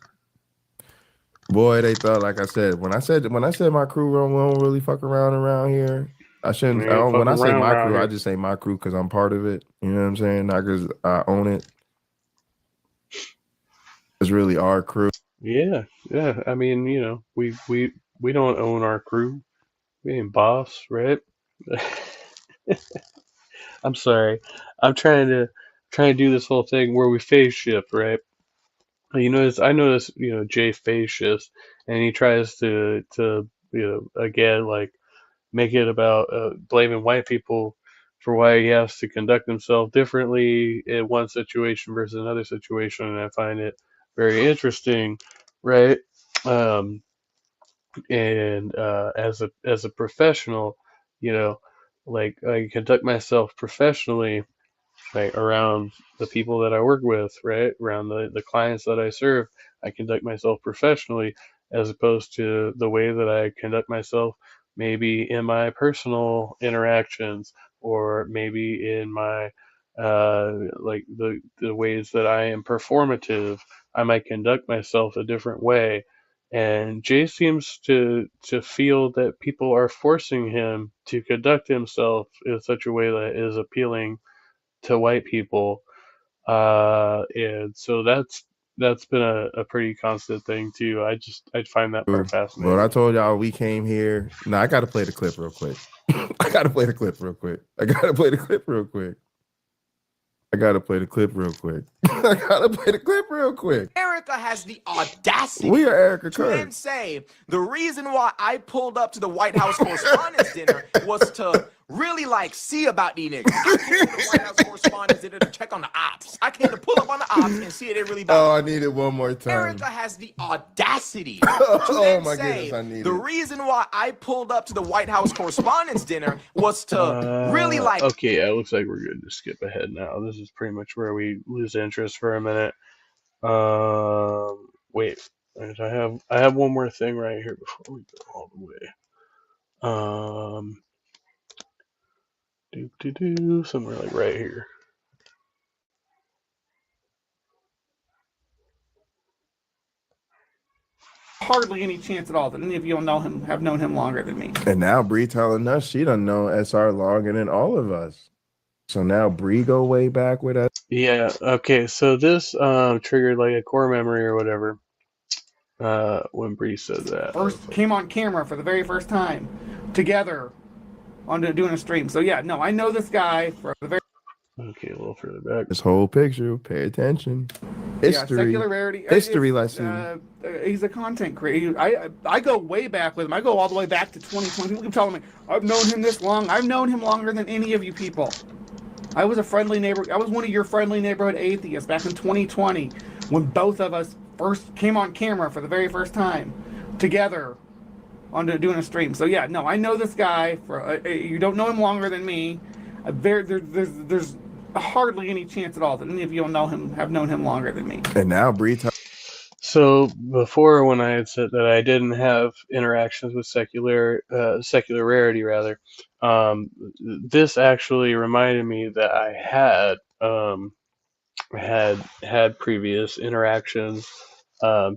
Boy, they thought, like I said, when I said my crew don't really fuck around here. I We shouldn't. I ain't don't, when fucking I say my around crew, I here. just say my crew because I'm part of it. You know what I'm saying? Not because I own it. It's really our crew. Yeah, yeah. I mean, we don't own our crew. We ain't boss, right? I'm sorry. I'm trying to do this whole thing where we phase shift, right? I notice, Jay phase shifts, and he tries to again, like, make it about blaming white people for why he has to conduct himself differently in one situation versus another situation, and I find it very interesting, right? Um, and as a professional, you know, like, I conduct myself professionally, right, around the people that I work with, right, around the clients that I serve. I conduct myself professionally, as opposed to the way that I conduct myself maybe in my personal interactions, or maybe in my like the ways that I am performative. I might conduct myself a different way. And Jay seems to feel that people are forcing him to conduct himself in such a way that is appealing to white people, and so that's been a pretty constant thing too. I find that part But I fascinating. told y'all we came here. Nah, I gotta play the clip real quick. I gotta play the clip real quick. I gotta play the clip real quick. I gotta play the clip real quick. I gotta play the clip real quick. Erica has the audacity We are Erica to then Kirk. say the reason why I pulled up to the White House Correspondents' Dinner was to really see about these niggas. I came to the White House Correspondents' Dinner to check on the ops. I came to pull up on the ops and see if they really about. Oh, I need it one more time. Erica has the audacity to Oh then my say goodness, I need the it. reason why I pulled up to the White House Correspondents' Dinner was to really Okay, yeah, it looks like we're good to skip ahead now. This is pretty much where we lose interest for a minute. Wait, I have one more thing right here before we go all the way. Somewhere like right here. Hardly any chance at all that any of you have known him longer than me. And now Bre telling us she done know SR longer than all of us. So now Bre go way back with us. Yeah. Okay. So this triggered like a core memory or whatever. When Bree said that, First came on camera for the very first time together on doing a stream. So yeah, no, I know this guy for the very. Okay, a little further back. This whole picture, pay attention. History. Yeah, secular rarity. History lesson. He's a content creator. I go way back with him. I go all the way back to 2020. People keep telling me I've known him this long. I've known him longer than any of you people. I was a friendly neighbor. I was one of your friendly neighborhood atheists back in 2020 when both of us first came on camera for the very first time together on doing a stream. So yeah, no, I know this guy. You don't know him longer than me. There's hardly any chance at all that any of you have known him longer than me. And now Bre. So before, when I had said that I didn't have interactions with secular rarity, rather, this actually reminded me that I had previous interactions,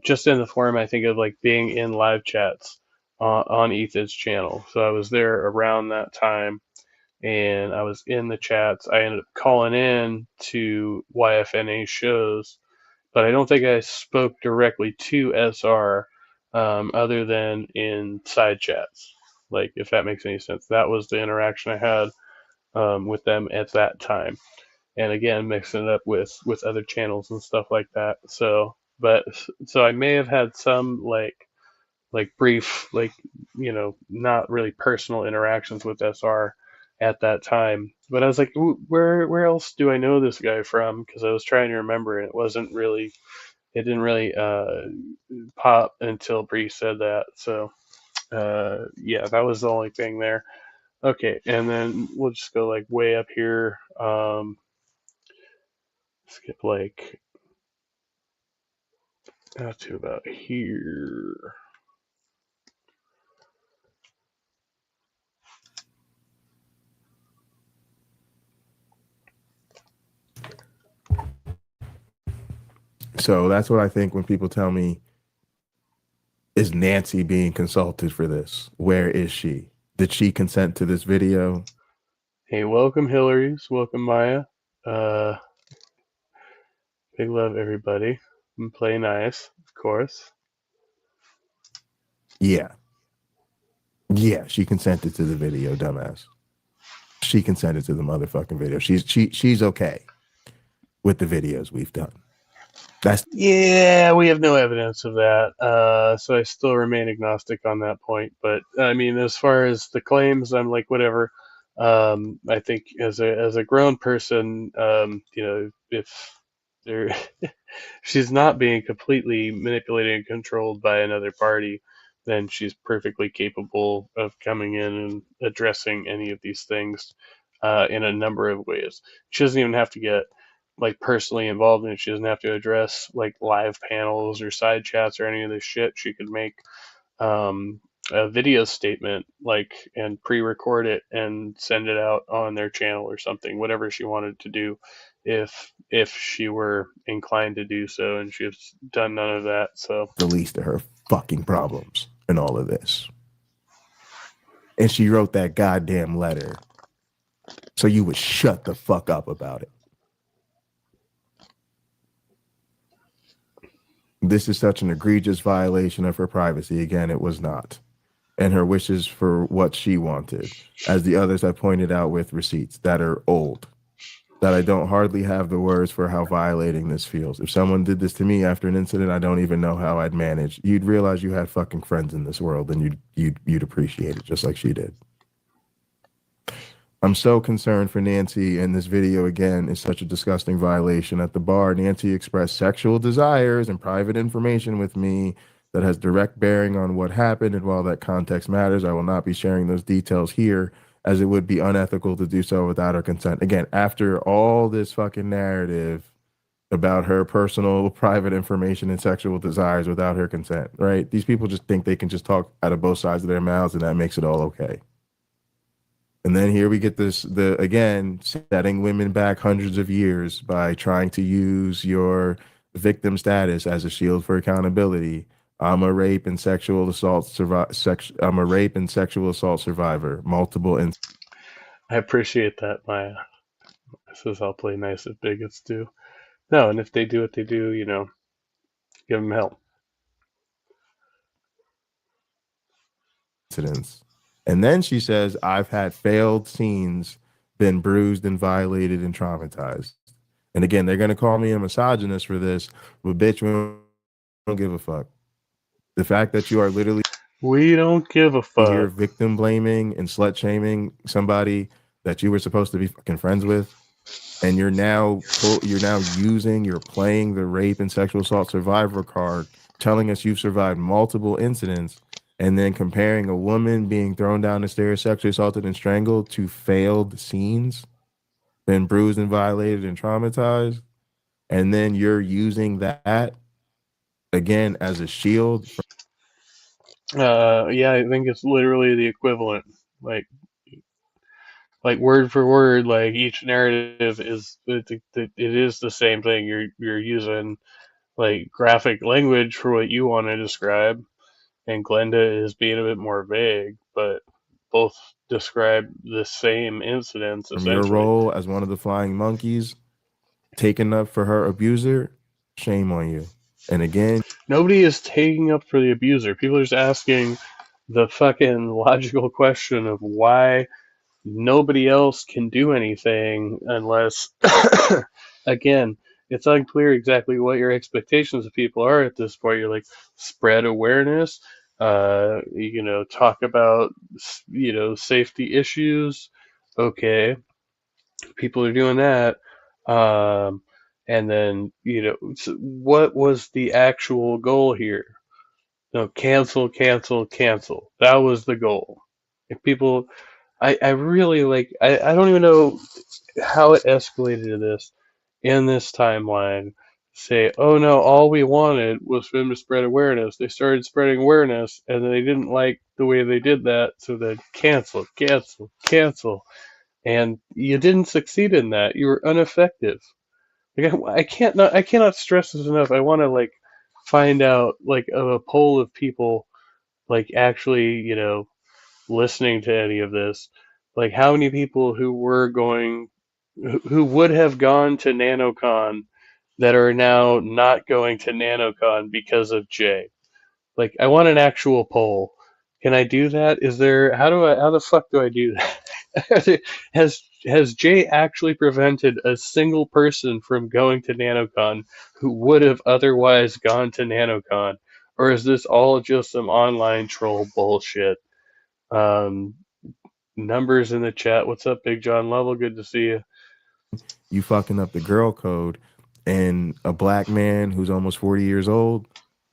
just in the form, I think, of like being in live chats on Ethan's channel. So I was there around that time, and I was in the chats. I ended up calling in to YFNA shows, but I don't think I spoke directly to SR, other than in side chats. Like, if that makes any sense. That was the interaction I had with them at that time. And again, mixing it up with other channels and stuff like that. So I may have had some like brief, like, not really personal interactions with SR at that time. But I was like, where else do I know this guy from? Because I was trying to remember, and it didn't really pop until Bree said that. So yeah, that was the only thing there. Okay, and then we'll just go like way up here. Skip like to about here. So that's what I think when people tell me, is Nancy being consulted for this? Where is she? Did she consent to this video? Hey, welcome Hillary's, welcome Maya. Big love everybody. And play nice, of course. Yeah. Yeah, she consented to the video, dumbass. She consented to the motherfucking video. She's okay with the videos we've done. Yeah, we have no evidence of that, so I still remain agnostic on that point. But I mean, as far as the claims, I'm like, whatever. I think as a grown person, if there, she's not being completely manipulated and controlled by another party, then she's perfectly capable of coming in and addressing any of these things in a number of ways. She doesn't even have to get like personally involved in it. She doesn't have to address like live panels or side chats or any of this shit. She could make a video statement like and pre-record it and send it out on their channel or something, whatever she wanted to do, if she were inclined to do so, and she's done none of that. So the least of her fucking problems in all of this. And she wrote that goddamn letter so you would shut the fuck up about it. This is such an egregious violation of her privacy. Again, it was not. And her wishes for what she wanted, as the others have pointed out with receipts that are old, that I don't hardly have the words for how violating this feels. If someone did this to me after an incident, I don't even know how I'd manage. You'd realize you had fucking friends in this world, and you'd appreciate it just like she did. I'm so concerned for Nancy, and this video, again, is such a disgusting violation. At the bar, Nancy expressed sexual desires and private information with me that has direct bearing on what happened, and while that context matters, I will not be sharing those details here, as it would be unethical to do so without her consent. Again, after all this fucking narrative about her personal private information and sexual desires without her consent, right? These people just think they can just talk out of both sides of their mouths, and that makes it all okay. And then here we get this, again, setting women back hundreds of years by trying to use your victim status as a shield for accountability. I'm a rape and sexual assault survivor. Multiple incidents. I appreciate that, Maya. Says I'll play nice if bigots do. No, and if they do what they do, give them help. And then she says, I've had failed scenes, been bruised and violated and traumatized. And again, they're going to call me a misogynist for this, but bitch, we don't give a fuck. The fact that you are literally we don't give a fuck here victim blaming and slut shaming somebody that you were supposed to be fucking friends with, and you're playing the rape and sexual assault survivor card, telling us you've survived multiple incidents, and then comparing a woman being thrown down the stairs, sexually assaulted and strangled to failed scenes, been bruised and violated and traumatized, and then you're using that again as a shield. Yeah, I think it's literally the equivalent. Like word for word, like each narrative is it is the same thing. You're using like graphic language for what you want to describe, and Glenda is being a bit more vague, but both describe the same incidents From essentially. your role as one of the flying monkeys, taking up for her abuser, shame on you. And again, nobody is taking up for the abuser. People are just asking the fucking logical question of why nobody else can do anything unless, again, it's unclear exactly what your expectations of people are at this point. You're like, spread awareness, talk about, safety issues. Okay, people are doing that. And then, so what was the actual goal here? No, cancel, cancel, cancel. That was the goal. If people, I really I don't even know how it escalated to this in this timeline. say, oh no, all we wanted was for them to spread awareness. They started spreading awareness, and then they didn't like the way they did that, so then cancel, cancel, cancel. And you didn't succeed in that. You were ineffective. Like I cannot stress this enough. I want to like find out like a poll of people like actually, listening to any of this, like how many people who would have gone to NanoCon that are now not going to NanoCon because of Jay. Like I want an actual poll. Can I do that? Is there how the fuck do I do that? Has Jay actually prevented a single person from going to NanoCon who would have otherwise gone to NanoCon? Or is this all just some online troll bullshit? Um, Numbers in the chat. What's up, Big John Level? Good to see you. You fucking up the girl code, and a black man who's almost 40 years old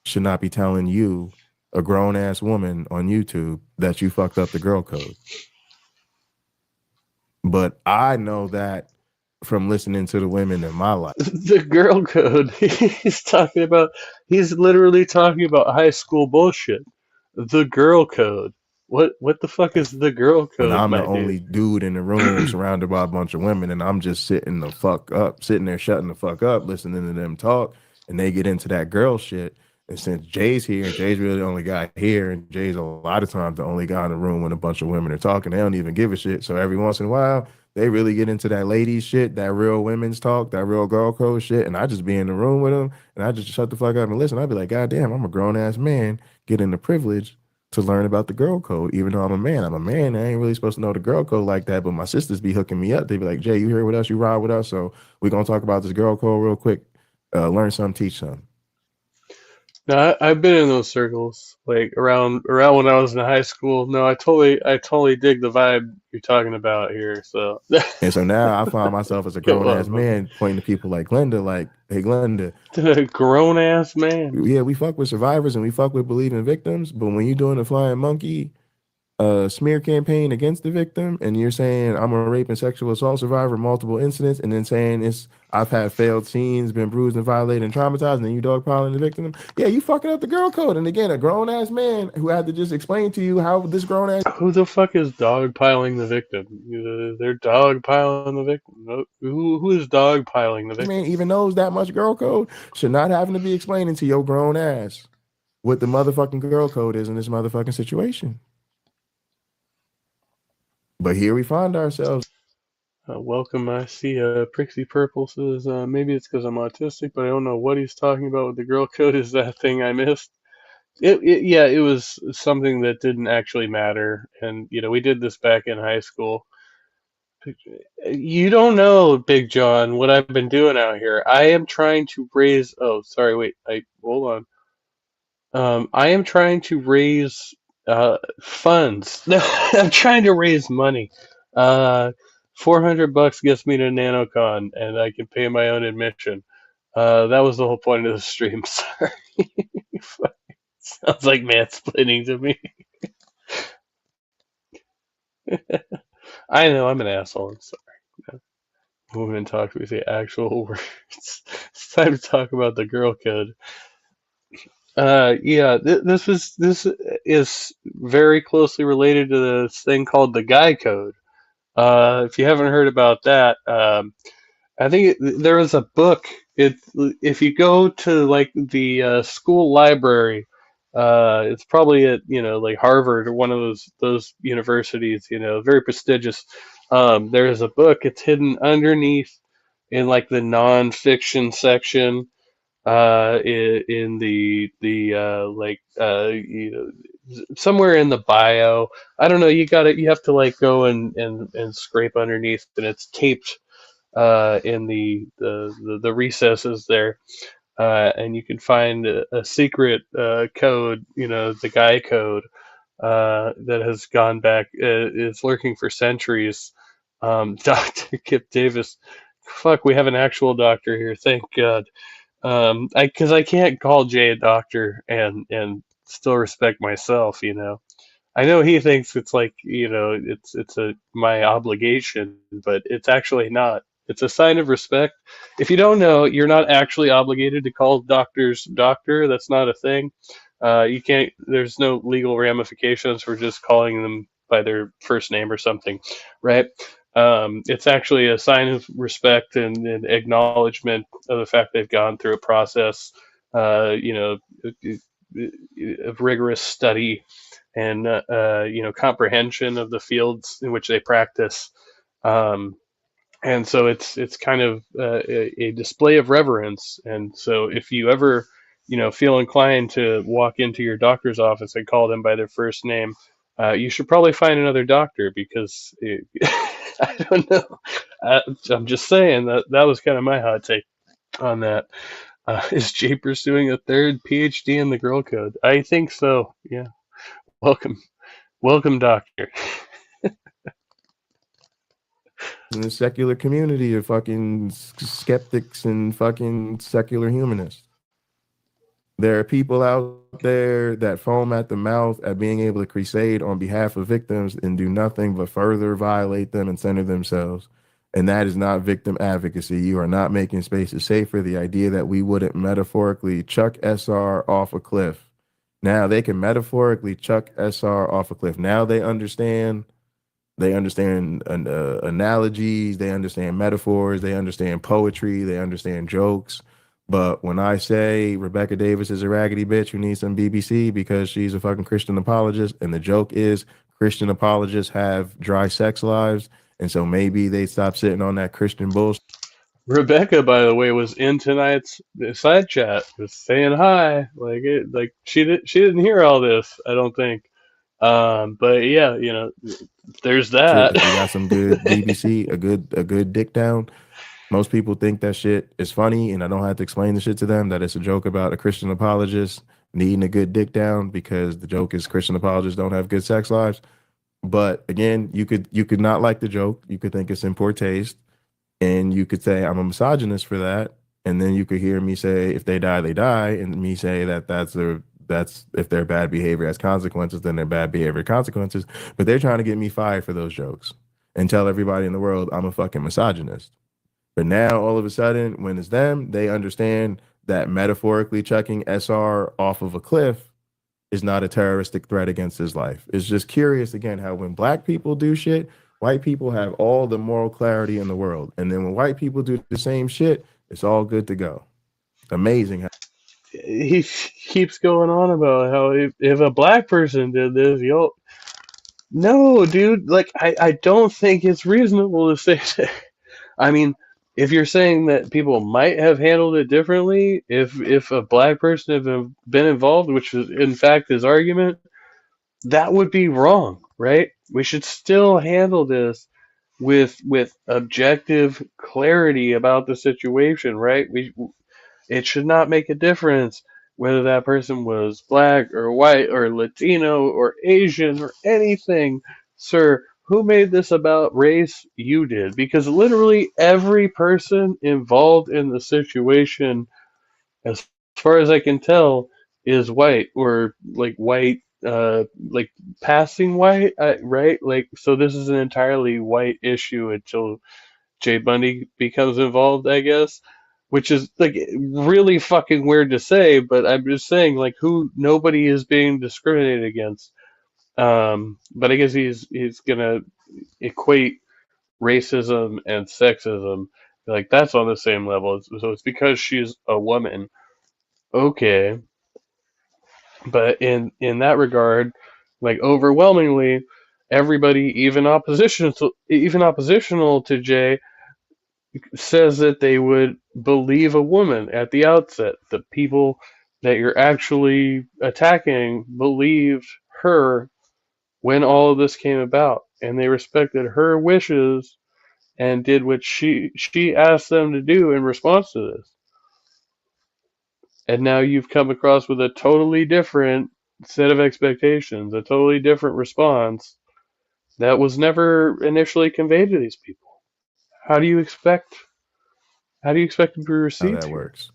should not be telling you, a grown ass woman on YouTube, that you fucked up the girl code. But I know that from listening to the women in my life. The girl code. He's literally talking about high school bullshit. The girl code. What the fuck is the girl When code, I'm my the only dude in the room surrounded by a bunch of women, and I'm just sitting there shutting the fuck up, listening to them talk, and they get into that girl shit. And since Jay's here, and Jay's really the only guy here, and Jay's a lot of times the only guy in the room when a bunch of women are talking, they don't even give a shit. So every once in a while, they really get into that ladies shit, that real women's talk, that real girl code shit, and I just be in the room with them, and I just shut the fuck up and listen. I'd be like, God damn, I'm a grown ass man getting the privilege to learn about the girl code, even though I'm a man. I'm a man. I ain't really supposed to know the girl code like that, but my sisters be hooking me up. They be like, Jay, you here with us? You ride with us? So we're going to talk about this girl code real quick. Learn something, teach something. No, I've been in those circles, like around when I was in high school. No, I totally dig the vibe you're talking about here. So, And so now I find myself as a grown ass man pointing to people like Glenda, like, hey, Glenda, grown ass man. yeah, we fuck with survivors and we fuck with believing victims, but when you're doing a flying monkey smear campaign against the victim, and you're saying I'm a rape and sexual assault survivor, multiple incidents, and then saying I've had failed scenes, been bruised and violated and traumatized, and then you dogpiling the victim, yeah, you fucking up the girl code. And again, a grown ass man who had to just explain to you how this grown ass. Who the fuck is dogpiling the victim? They're dogpiling the victim. Who is dogpiling the victim? Man even knows that much girl code should not having to be explaining to your grown ass what the motherfucking girl code is in this motherfucking situation. But here we find ourselves. Welcome. I see Prixie Purple says maybe it's because I'm autistic, but I don't know what he's talking about with the girl code. Is that thing I missed? Yeah, it was something that didn't actually matter, and we did this back in high school. You don't know, Big John, what I've been doing out here. I am trying to raise. Oh, sorry. Wait. Hold on. I am trying to raise funds. No, I'm trying to raise money. $400 gets me to NanoCon, and I can pay my own admission. That was the whole point of the stream. Sorry. Sounds like mansplaining to me. I know I'm an asshole. I'm sorry. Moving talk with the actual words. It's time to talk about the girl code. Yeah, this is very closely related to this thing called the guy code. If you haven't heard about that, I think there was a book. If you go to like the school library, it's probably at like Harvard or one of those universities, very prestigious. There's a book. It's hidden underneath in like the nonfiction section in somewhere in the bio. I don't know. You have to like go and scrape underneath, and it's taped in the recesses there, and you can find a secret code, the guy code that has gone back. It's lurking for centuries. Dr. Kip Davis. Fuck, we have an actual doctor here. Thank God. Because I can't call Jay a doctor and still respect myself. I know he thinks it's like it's my obligation, but it's actually not. It's a sign of respect. If you don't know, you're not actually obligated to call doctors doctor. That's not a thing. You can't. There's no legal ramifications for just calling them by their first name or something, right? It's actually a sign of respect and acknowledgement of the fact they've gone through a process, you know, of rigorous study and you know, comprehension of the fields in which they practice. Um, and so it's kind of a display of reverence. And so if you ever, you know, feel inclined to walk into your doctor's office and call them by their first name, you should probably find another doctor because I don't know. I'm just saying that was kind of my hot take on that. Is Jay pursuing a third PhD in the girl code? I think so. Yeah. Welcome, welcome, doctor. In the secular community of fucking skeptics and fucking secular humanists. There are people out there that foam at the mouth at being able to crusade on behalf of victims and do nothing but further violate them and center themselves. And that is not victim advocacy. You are not making spaces safer. The idea that we wouldn't metaphorically chuck SR off a cliff. Now they can metaphorically chuck SR off a cliff. Now they understand. They understand analogies. They understand metaphors. They understand poetry. They understand jokes. But when I say Rebecca Davis is a raggedy bitch who needs some BBC because she's a fucking Christian apologist, and the joke is Christian apologists have dry sex lives, and so maybe they stop sitting on that Christian bullshit. Rebecca, by the way, was in tonight's side chat, was saying hi. Like she didn't hear all this, I don't think. But yeah, you know, there's that. If you got some good BBC, a good dick down. Most people think that shit is funny, and I don't have to explain the shit to them that it's a joke about a Christian apologist needing a good dick down because the joke is Christian apologists don't have good sex lives. But again, you could not like the joke. You could think it's in poor taste, and you could say I'm a misogynist for that. And then you could hear me say if they die, they die, and me say that's if their bad behavior has consequences, then their bad behavior consequences. But they're trying to get me fired for those jokes and tell everybody in the world I'm a fucking misogynist. But now, all of a sudden, when it's them, they understand that metaphorically chucking SR off of a cliff is not a terroristic threat against his life. It's just curious, again, how when black people do shit, white people have all the moral clarity in the world. And then when white people do the same shit, it's all good to go. Amazing. He keeps going on about how if a black person did this, you'll... No, dude, like, I don't think it's reasonable to say that. I mean, if you're saying that people might have handled it differently, if a black person had been involved, which is in fact his argument, that would be wrong, right? We should still handle this with objective clarity about the situation, right? It should not make a difference whether that person was black or white or Latino or Asian or anything. Sir, who made this about race? You did. Because literally every person involved in the situation, as far as I can tell, is white or like white, like passing white, right? Like, so this is an entirely white issue until Jay Bundy becomes involved, I guess, which is like really fucking weird to say, but I'm just saying, like, nobody is being discriminated against. But I guess he's gonna equate racism and sexism, like that's on the same level. So it's because she's a woman, okay. But in that regard, like overwhelmingly, everybody, even oppositional to Jay, says that they would believe a woman at the outset. The people that you're actually attacking believed her when all of this came about, and they respected her wishes and did what she asked them to do in response to this. And now you've come across with a totally different set of expectations, a totally different response that was never initially conveyed to these people. How do you expect to be How received that here? works.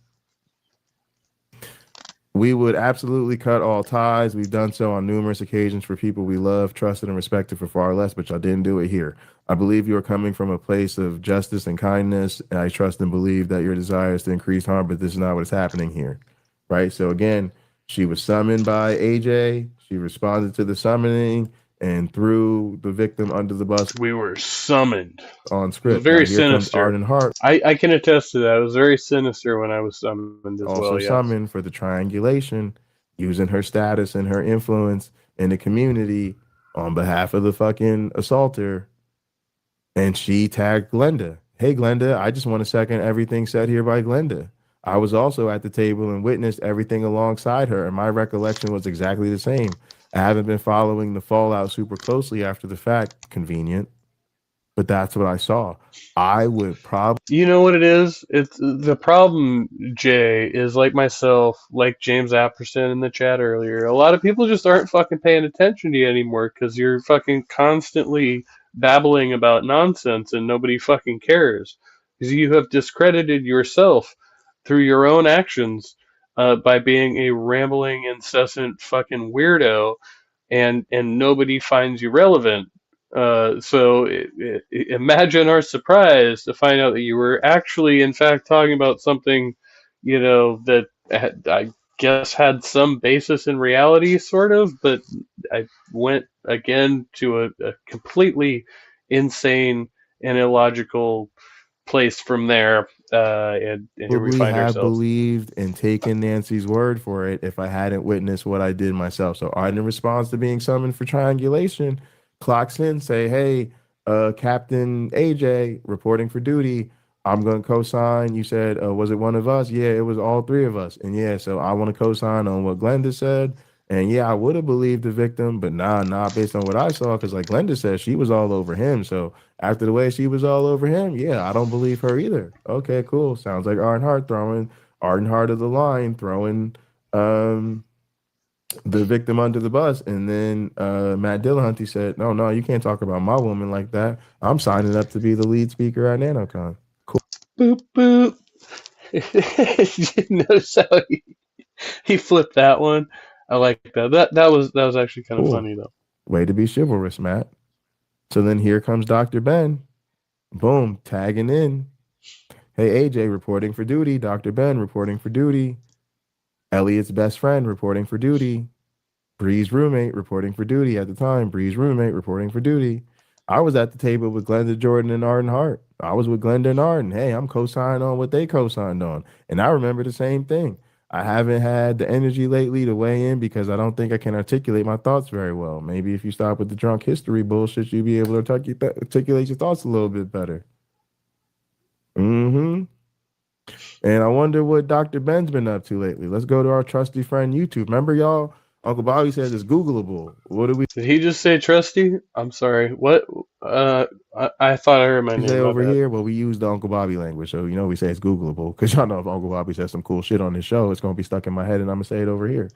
We would absolutely cut all ties. We've done so on numerous occasions for people we love, trusted, and respected for far less, but y'all didn't do it here. I believe you are coming from a place of justice and kindness, and I trust and believe that your desire is to increase harm, but this is not what is happening here. Right? So again, she was summoned by AJ. She responded to the summoning and threw the victim under the bus We were summoned. on It was script. Now very here comes sinister. Arden Hart, I can attest to that. It was very sinister when I was summoned as also well. Yes. summoned for the triangulation, using her status and her influence in the community on behalf of the fucking assaulter. And she tagged Glenda. Hey, Glenda, I just want to second everything said here by Glenda. I was also at the table and witnessed everything alongside her, and my recollection was exactly the same. I haven't been following the fallout super closely after the fact, convenient, but that's what I saw. I would probably. You know what it is? It's the problem, Jay, is like myself, like James Apperson in the chat earlier. A lot of people just aren't fucking paying attention to you anymore because you're fucking constantly babbling about nonsense and nobody fucking cares. Because you have discredited yourself through your own actions by being a rambling, incessant fucking weirdo, and nobody finds you relevant. So imagine our surprise to find out that you were actually, in fact, talking about something, that I guess had some basis in reality, sort of, but I went again to a completely insane and illogical place from there, and here we Probably find have ourselves. believed and taken Nancy's word for it if I hadn't witnessed what I did myself. So Arden responds to being summoned for triangulation, clocks in, say, hey, Captain AJ reporting for duty. I'm going to co-sign. You said, was it one of us? Yeah, it was all three of us. And yeah, so I want to co-sign on what Glenda said. And yeah, I would have believed the victim, but not based on what I saw, because like Glenda said, she was all over him. So after the way she was all over him, yeah, I don't believe her either. Okay, cool. Sounds like Arden Hart of the line, throwing the victim under the bus. And then Matt Dillahunty said, no, you can't talk about my woman like that. I'm signing up to be the lead speaker at NanoCon. Cool. Boop boop. You notice how he flipped that one? I like that. That was actually kind of Cool. funny though. Way to be chivalrous, Matt. So then here comes Dr. Ben. Boom, tagging in. Hey, AJ reporting for duty. Dr. Ben reporting for duty. Elliot's best friend reporting for duty. Bre's roommate reporting for duty at the time. Bre's roommate reporting for duty. I was at the table with Glenda Jordan and Arden Hart. I was with Glenda and Arden. Hey, I'm co-signed on what they co-signed on. And I remember the same thing. I haven't had the energy lately to weigh in because I don't think I can articulate my thoughts very well. Maybe if you stop with the drunk history bullshit, you'll be able to articulate your thoughts a little bit better. Mm-hmm. And I wonder what Dr. Ben's been up to lately. Let's go to our trusty friend YouTube. Remember, y'all? Uncle Bobby says it's Googleable. What do we Did he just say trusty? I'm sorry. What? I thought I heard my say name. My over bad. here? Well, we use the Uncle Bobby language. So, we say it's Googleable. Because y'all know if Uncle Bobby says some cool shit on his show, it's going to be stuck in my head and I'm going to say it over here.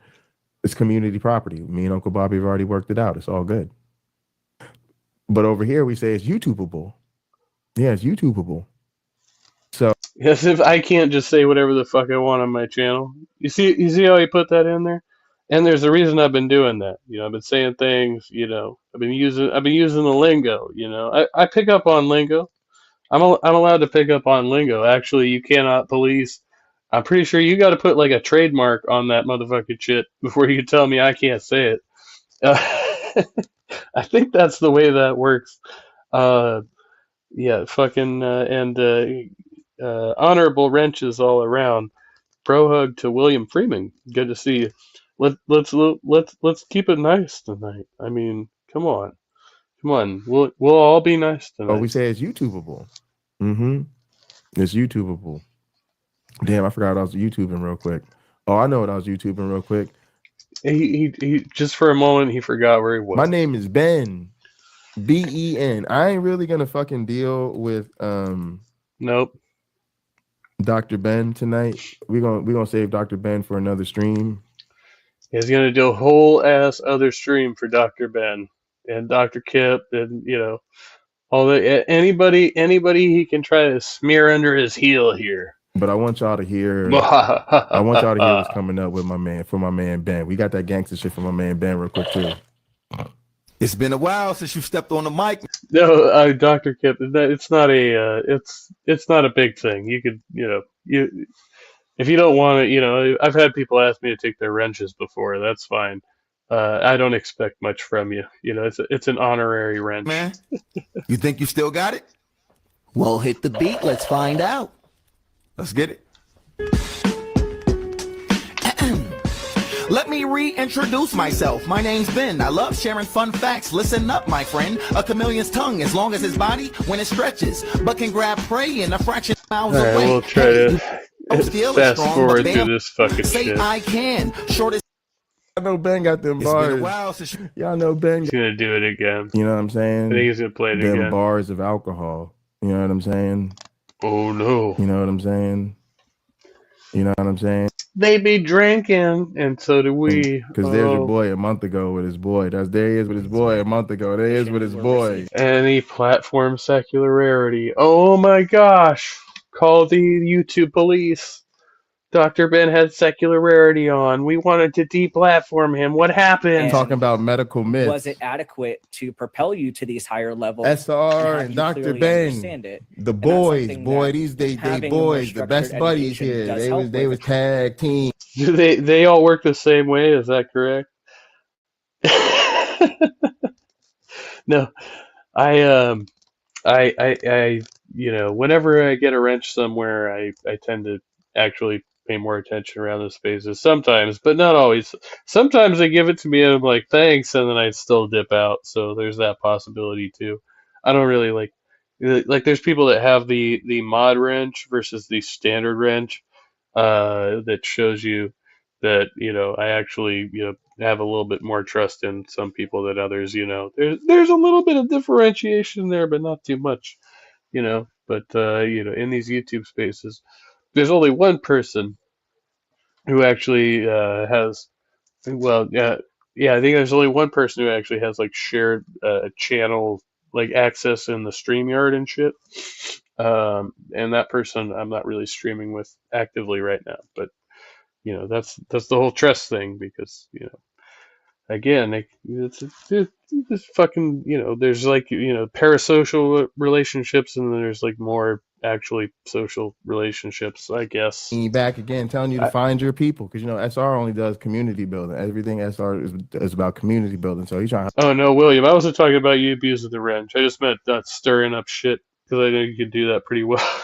It's community property. Me and Uncle Bobby have already worked it out. It's all good. But over here, we say it's YouTubeable. Yeah, it's YouTubeable. So, Yes, if I can't just say whatever the fuck I want on my channel. You see how he put that in there? And there's a reason I've been doing that. I've been saying things, I've been using the lingo, I pick up on lingo. I'm allowed to pick up on lingo. Actually, you cannot police. I'm pretty sure you got to put like a trademark on that motherfucking shit before you can tell me I can't say it. I think that's the way that works. Yeah, fucking and honorable wrenches all around. Bro hug to William Freeman. Good to see you. Let's keep it nice tonight. I mean, come on. We'll all be nice tonight. we say it's YouTubeable. Mm-hmm. It's YouTubeable. Damn, I forgot I was YouTubing real quick. Oh, I know what I was YouTubing real quick. He just for a moment he forgot where he was. My name is Ben. Ben. I ain't really gonna fucking deal with Nope. Dr. Ben tonight. We're gonna save Dr. Ben for another stream. He's gonna do a whole ass other stream for Dr. Ben and Dr. Kip and all the anybody he can try to smear under his heel here. But I want y'all to hear. I want y'all to hear what's coming up with my man Ben. We got that gangster shit from my man Ben real quick too. It's been a while since you stepped on the mic. No, Dr. Kip, it's not it's not a big thing. You could, if you don't want to, I've had people ask me to take their wrenches before. That's fine. I don't expect much from you. It's an honorary wrench. Man, you think you still got it? Well, hit the beat. Let's find out. Let's get it. Let me reintroduce myself. My name's Ben. I love sharing fun facts. Listen up, my friend. A chameleon's tongue, as long as his body, when it stretches, but can grab prey in a fraction of miles All right, away. we'll try to fast forward through this fucking Say shit. I can. Shortest. I know Ben got them It's been a bars. while since you. Y'all know Ben. He's gonna do it again. You know what I'm saying? I think he's gonna play it them again. bars of alcohol. You know what I'm saying? Oh no. You know what I'm saying? You know what I'm saying? They be drinking, and so do we. Because there's your boy a month ago with his boy. There he is with his boy a month ago. There he is with his boy. Any platform secular rarity. Oh my gosh. Call the YouTube police. Dr. Ben had secular rarity on. We wanted to deplatform him. What happened? I'm talking about medical myths. Was it adequate to propel you to these higher levels? SR and you Dr. clearly Ben, understand it? the And that's boys, something boy, that these they having a boys, more the best structured buddies education here. does They help was with was it. tag team. Do they all work the same way? Is that correct? No, I whenever I get a wrench somewhere, I tend to actually pay more attention around the spaces sometimes, but not always. Sometimes they give it to me and I'm like, thanks, and then I still dip out. So there's that possibility too. I don't really like there's people that have the mod wrench versus the standard wrench, that shows you that, I actually, have a little bit more trust in some people than others. There's a little bit of differentiation there, but not too much. But in these YouTube spaces, there's only one person who actually has, well, yeah, I think there's only one person who actually has like shared channel like access in the StreamYard and shit. And that person I'm not really streaming with actively right now, but that's the whole trust thing, because again, it's fucking, there's like, parasocial relationships, and then there's like more actually social relationships, I guess. Back again, telling you to find your people, because SR only does community building. Everything SR is about community building. So he's trying. Oh no, William, I wasn't talking about you abusing the wrench. I just meant not stirring up shit, because I know you can do that pretty well.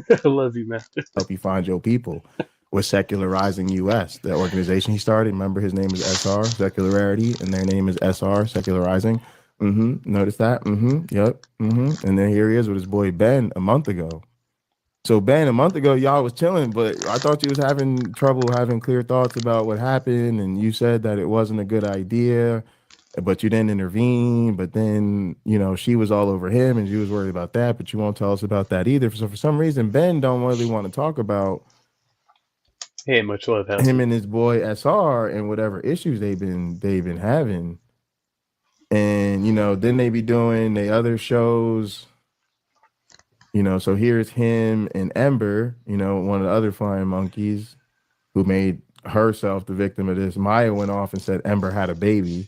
I love you, man. Help you find your people. With Secularizing US, the organization he started. Remember, his name is SR, Secular Rarity, and their name is SR, Secularizing. Notice that? Yep. And then here he is with his boy Ben a month ago. So Ben, a month ago, y'all was chilling, but I thought you was having trouble having clear thoughts about what happened, and you said that it wasn't a good idea, but you didn't intervene. But then, she was all over him, and she was worried about that, but you won't tell us about that either. So for some reason, Ben don't really want to talk about Hey, much love, him and his boy SR and whatever issues they've been having. And then they be doing the other shows, so here's him and Ember, one of the other flying monkeys who made herself the victim of this. Maya went off and said Ember had a baby,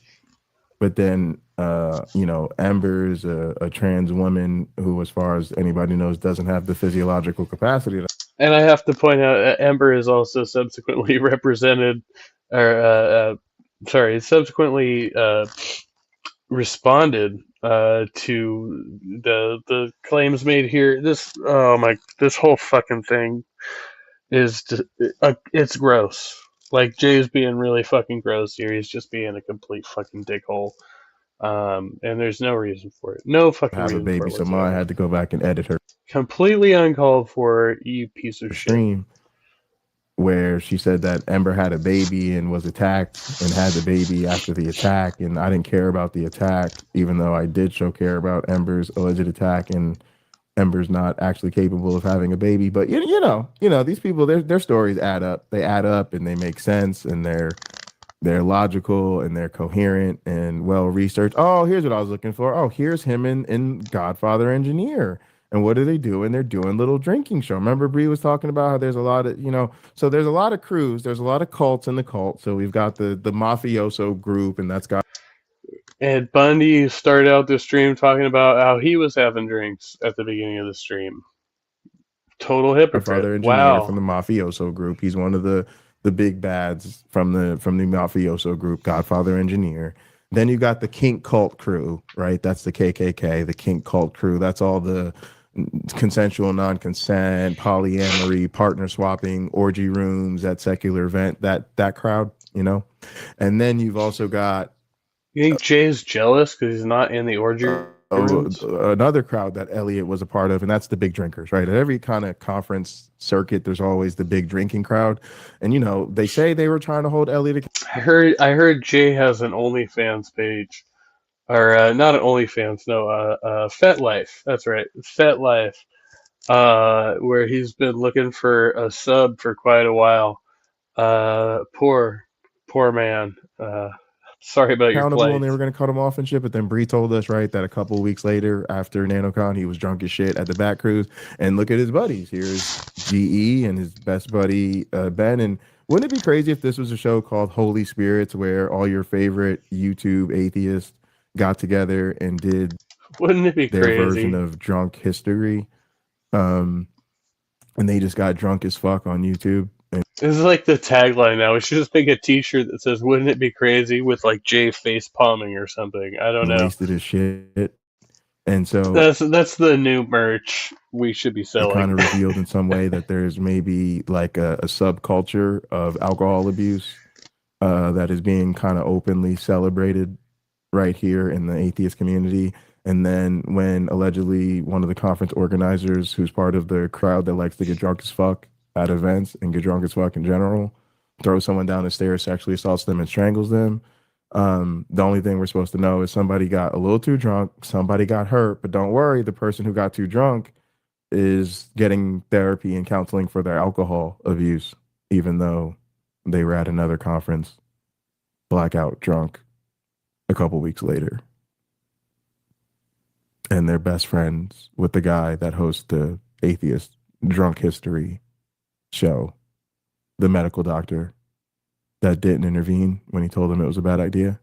but then Ember's a trans woman who, as far as anybody knows, doesn't have the physiological capacity to. And I have to point out, Ember is also subsequently represented, or subsequently responded to the claims made here. This whole fucking thing is it's gross. Like, Jay's being really fucking gross here. He's just being a complete fucking dickhole. And there's no reason for it. No fucking Have a reason baby, for it so Maya had to go back and edit her completely uncalled for, you piece of shit. stream where she said that Ember had a baby and was attacked and had the baby after the attack, and I didn't care about the attack, even though I did show care about Ember's alleged attack, and Ember's not actually capable of having a baby. But these people, their stories add up. They add up and they make sense, and they're logical and they're coherent and well researched. Oh, here's what I was looking for. Oh, here's him in Godfather Engineer. And what are they doing? They're doing little drinking show. Remember, Bre was talking about how there's a lot of, so there's a lot of crews, there's a lot of cults in the cult. So we've got the mafioso group, and that's got And Bundy started out the stream talking about how he was having drinks at the beginning of the stream. Total hypocrite. Godfather Engineer from Wow. the mafioso group. He's one of the big bads from the mafioso group, Godfather Engineer. Then you got the kink cult crew, right? That's the KKK, the kink cult crew. That's all the consensual non-consent, polyamory, partner swapping, orgy rooms at secular event, that crowd, And then you've also got You think Jay's jealous because he's not in the orgy rooms? another crowd that Elliot was a part of, and that's the big drinkers, right? At every kind of conference circuit, there's always the big drinking crowd. And they say they were trying to hold Elliot. I heard Jay has an OnlyFans page. Or not an OnlyFans, no, FetLife. That's right, FetLife. Where he's been looking for a sub for quite a while. Poor man. Sorry about your Accountable, plight. and they were going to cut him off and shit. But then Bre told us, right, that a couple of weeks later, after NanoCon, he was drunk as shit at the back cruise. And look at his buddies. Here's GE and his best buddy Ben. And wouldn't it be crazy if this was a show called Holy Spirits, where all your favorite YouTube atheists got together and did Wouldn't it be their crazy? version of drunk history? And they just got drunk as fuck on YouTube. This is like the tagline now. We should just make a T-shirt that says "Wouldn't it be crazy?" with like Jay face palming or something. I don't know. Wasted his shit. And so that's the new merch we should be selling. It kind of revealed in some way that there's maybe like a subculture of alcohol abuse that is being kind of openly celebrated right here in the atheist community. And then when allegedly one of the conference organizers, who's part of the crowd that likes to get drunk as fuck at events and get drunk as fuck in general, throws someone down the stairs, sexually assaults them, and strangles them. The only thing we're supposed to know is somebody got a little too drunk, somebody got hurt, but don't worry, the person who got too drunk is getting therapy and counseling for their alcohol abuse, even though they were at another conference, blackout drunk, a couple weeks later. And they're best friends with the guy that hosts the atheist drunk history show, the medical doctor that didn't intervene when he told him it was a bad idea.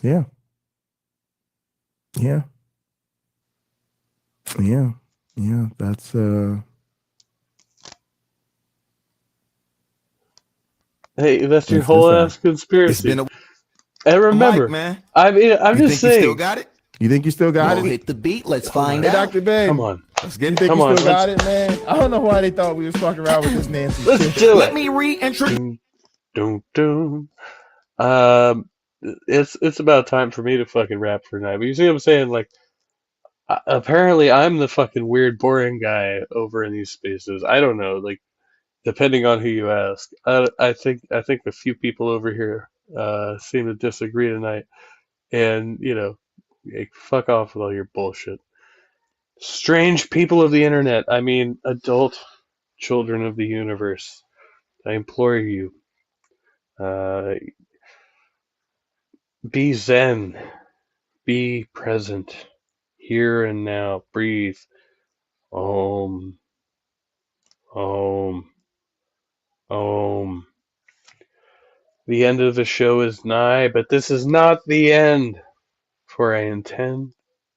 Yeah. That's Hey, that's your whole ass conspiracy. It's been a and remember, Mike, man. I'm You just think saying. you still got it? You think you still got it? Hit the beat. Let's find Hey, out. Dr. Ben. Come on, Let's get You it. think Come you on, still got it, man? I don't know why they thought we was fucking around with this Nancy let's shit. do Let it. me reintroduce. Doom. It's about time for me to fucking rap for tonight. But you see what I'm saying? Like, apparently I'm the fucking weird, boring guy over in these spaces. I don't know. Like, depending on who you ask, I think a few people over here seem to disagree tonight. And like, fuck off with all your bullshit. Strange people of the internet. I mean, adult children of the universe. I implore you. Be zen. Be present. Here and now. Breathe. Om. Om. Om. The end of the show is nigh, but this is not the end, for I intend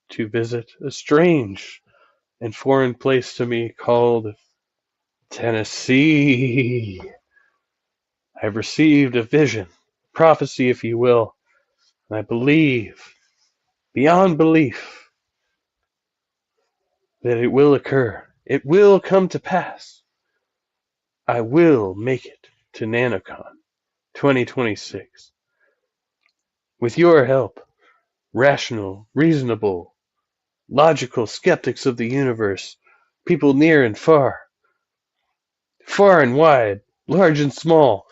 to visit a strange and foreign place to me called Tennessee. I've received a vision, prophecy, if you will, and I believe, beyond belief, that it will occur. It will come to pass. I will make it to NanoCon 2026. With your help, rational, reasonable, logical skeptics of the universe, people near and far and wide, large and small,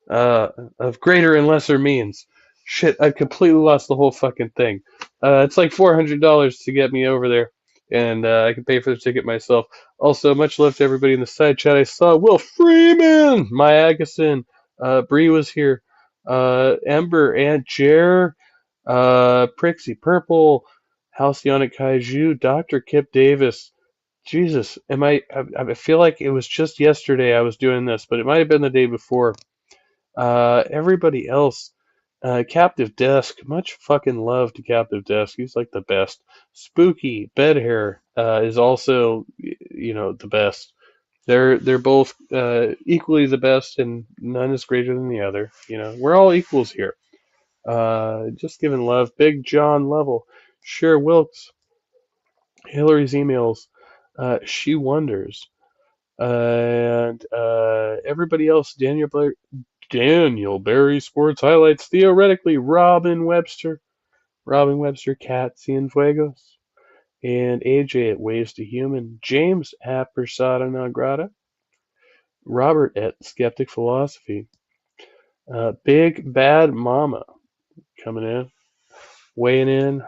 of greater and lesser means. Shit, I've completely lost the whole fucking thing. It's like $400 to get me over there. and I can pay for the ticket myself. Also, much love to everybody in the side chat. I saw Will Freeman, Maya Agason, Bre was here, Ember, Aunt Jer, Prixie Purple, Halcyonic Kaiju, Dr. Kip Davis. Jesus, I feel like it was just yesterday I was doing this, but it might have been the day before. Everybody else, Captive Desk, much fucking love to Captive Desk. He's like the best. Spooky Bed Hair is also, the best. They're both equally the best, and none is greater than the other. We're all equals here. Just giving love. Big John Level, Cher Wilkes, Hillary's emails. She wonders, and everybody else. Daniel Barry Sports Highlights, theoretically Robin Webster, Cat Cienfuegos, and AJ at Ways to Human, James at Persona Nagrata, Robert at Skeptic Philosophy, Big Bad Mama coming in, weighing in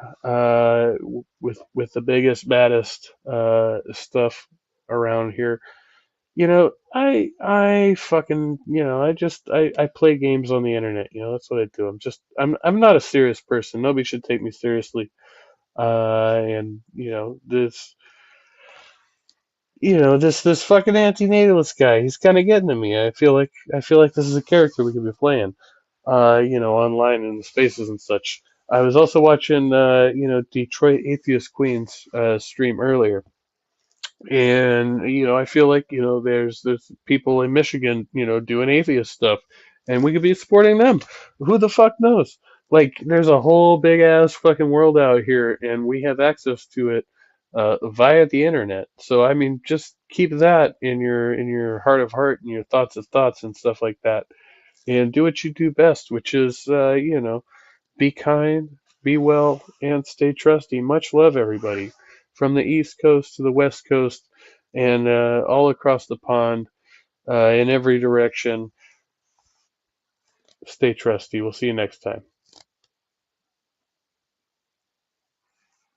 with the biggest, baddest stuff around here. I fucking, I play games on the internet. That's what I do. I'm not a serious person. Nobody should take me seriously. And this fucking antinatalist guy, he's kind of getting to me. I feel like this is a character we could be playing, online in the spaces and such. I was also watching, Detroit Atheist Queen's stream earlier. And I feel like there's people in Michigan doing atheist stuff, and we could be supporting them. Who the fuck knows? Like, there's a whole big ass fucking world out here, and we have access to it via the internet. So I mean, just keep that in your heart of heart and your thoughts of thoughts and stuff like that, and do what you do best, which is be kind, be well, and stay trusty. Much love, everybody, from the East Coast to the West Coast, and all across the pond, in every direction. Stay trusty. We'll see you next time.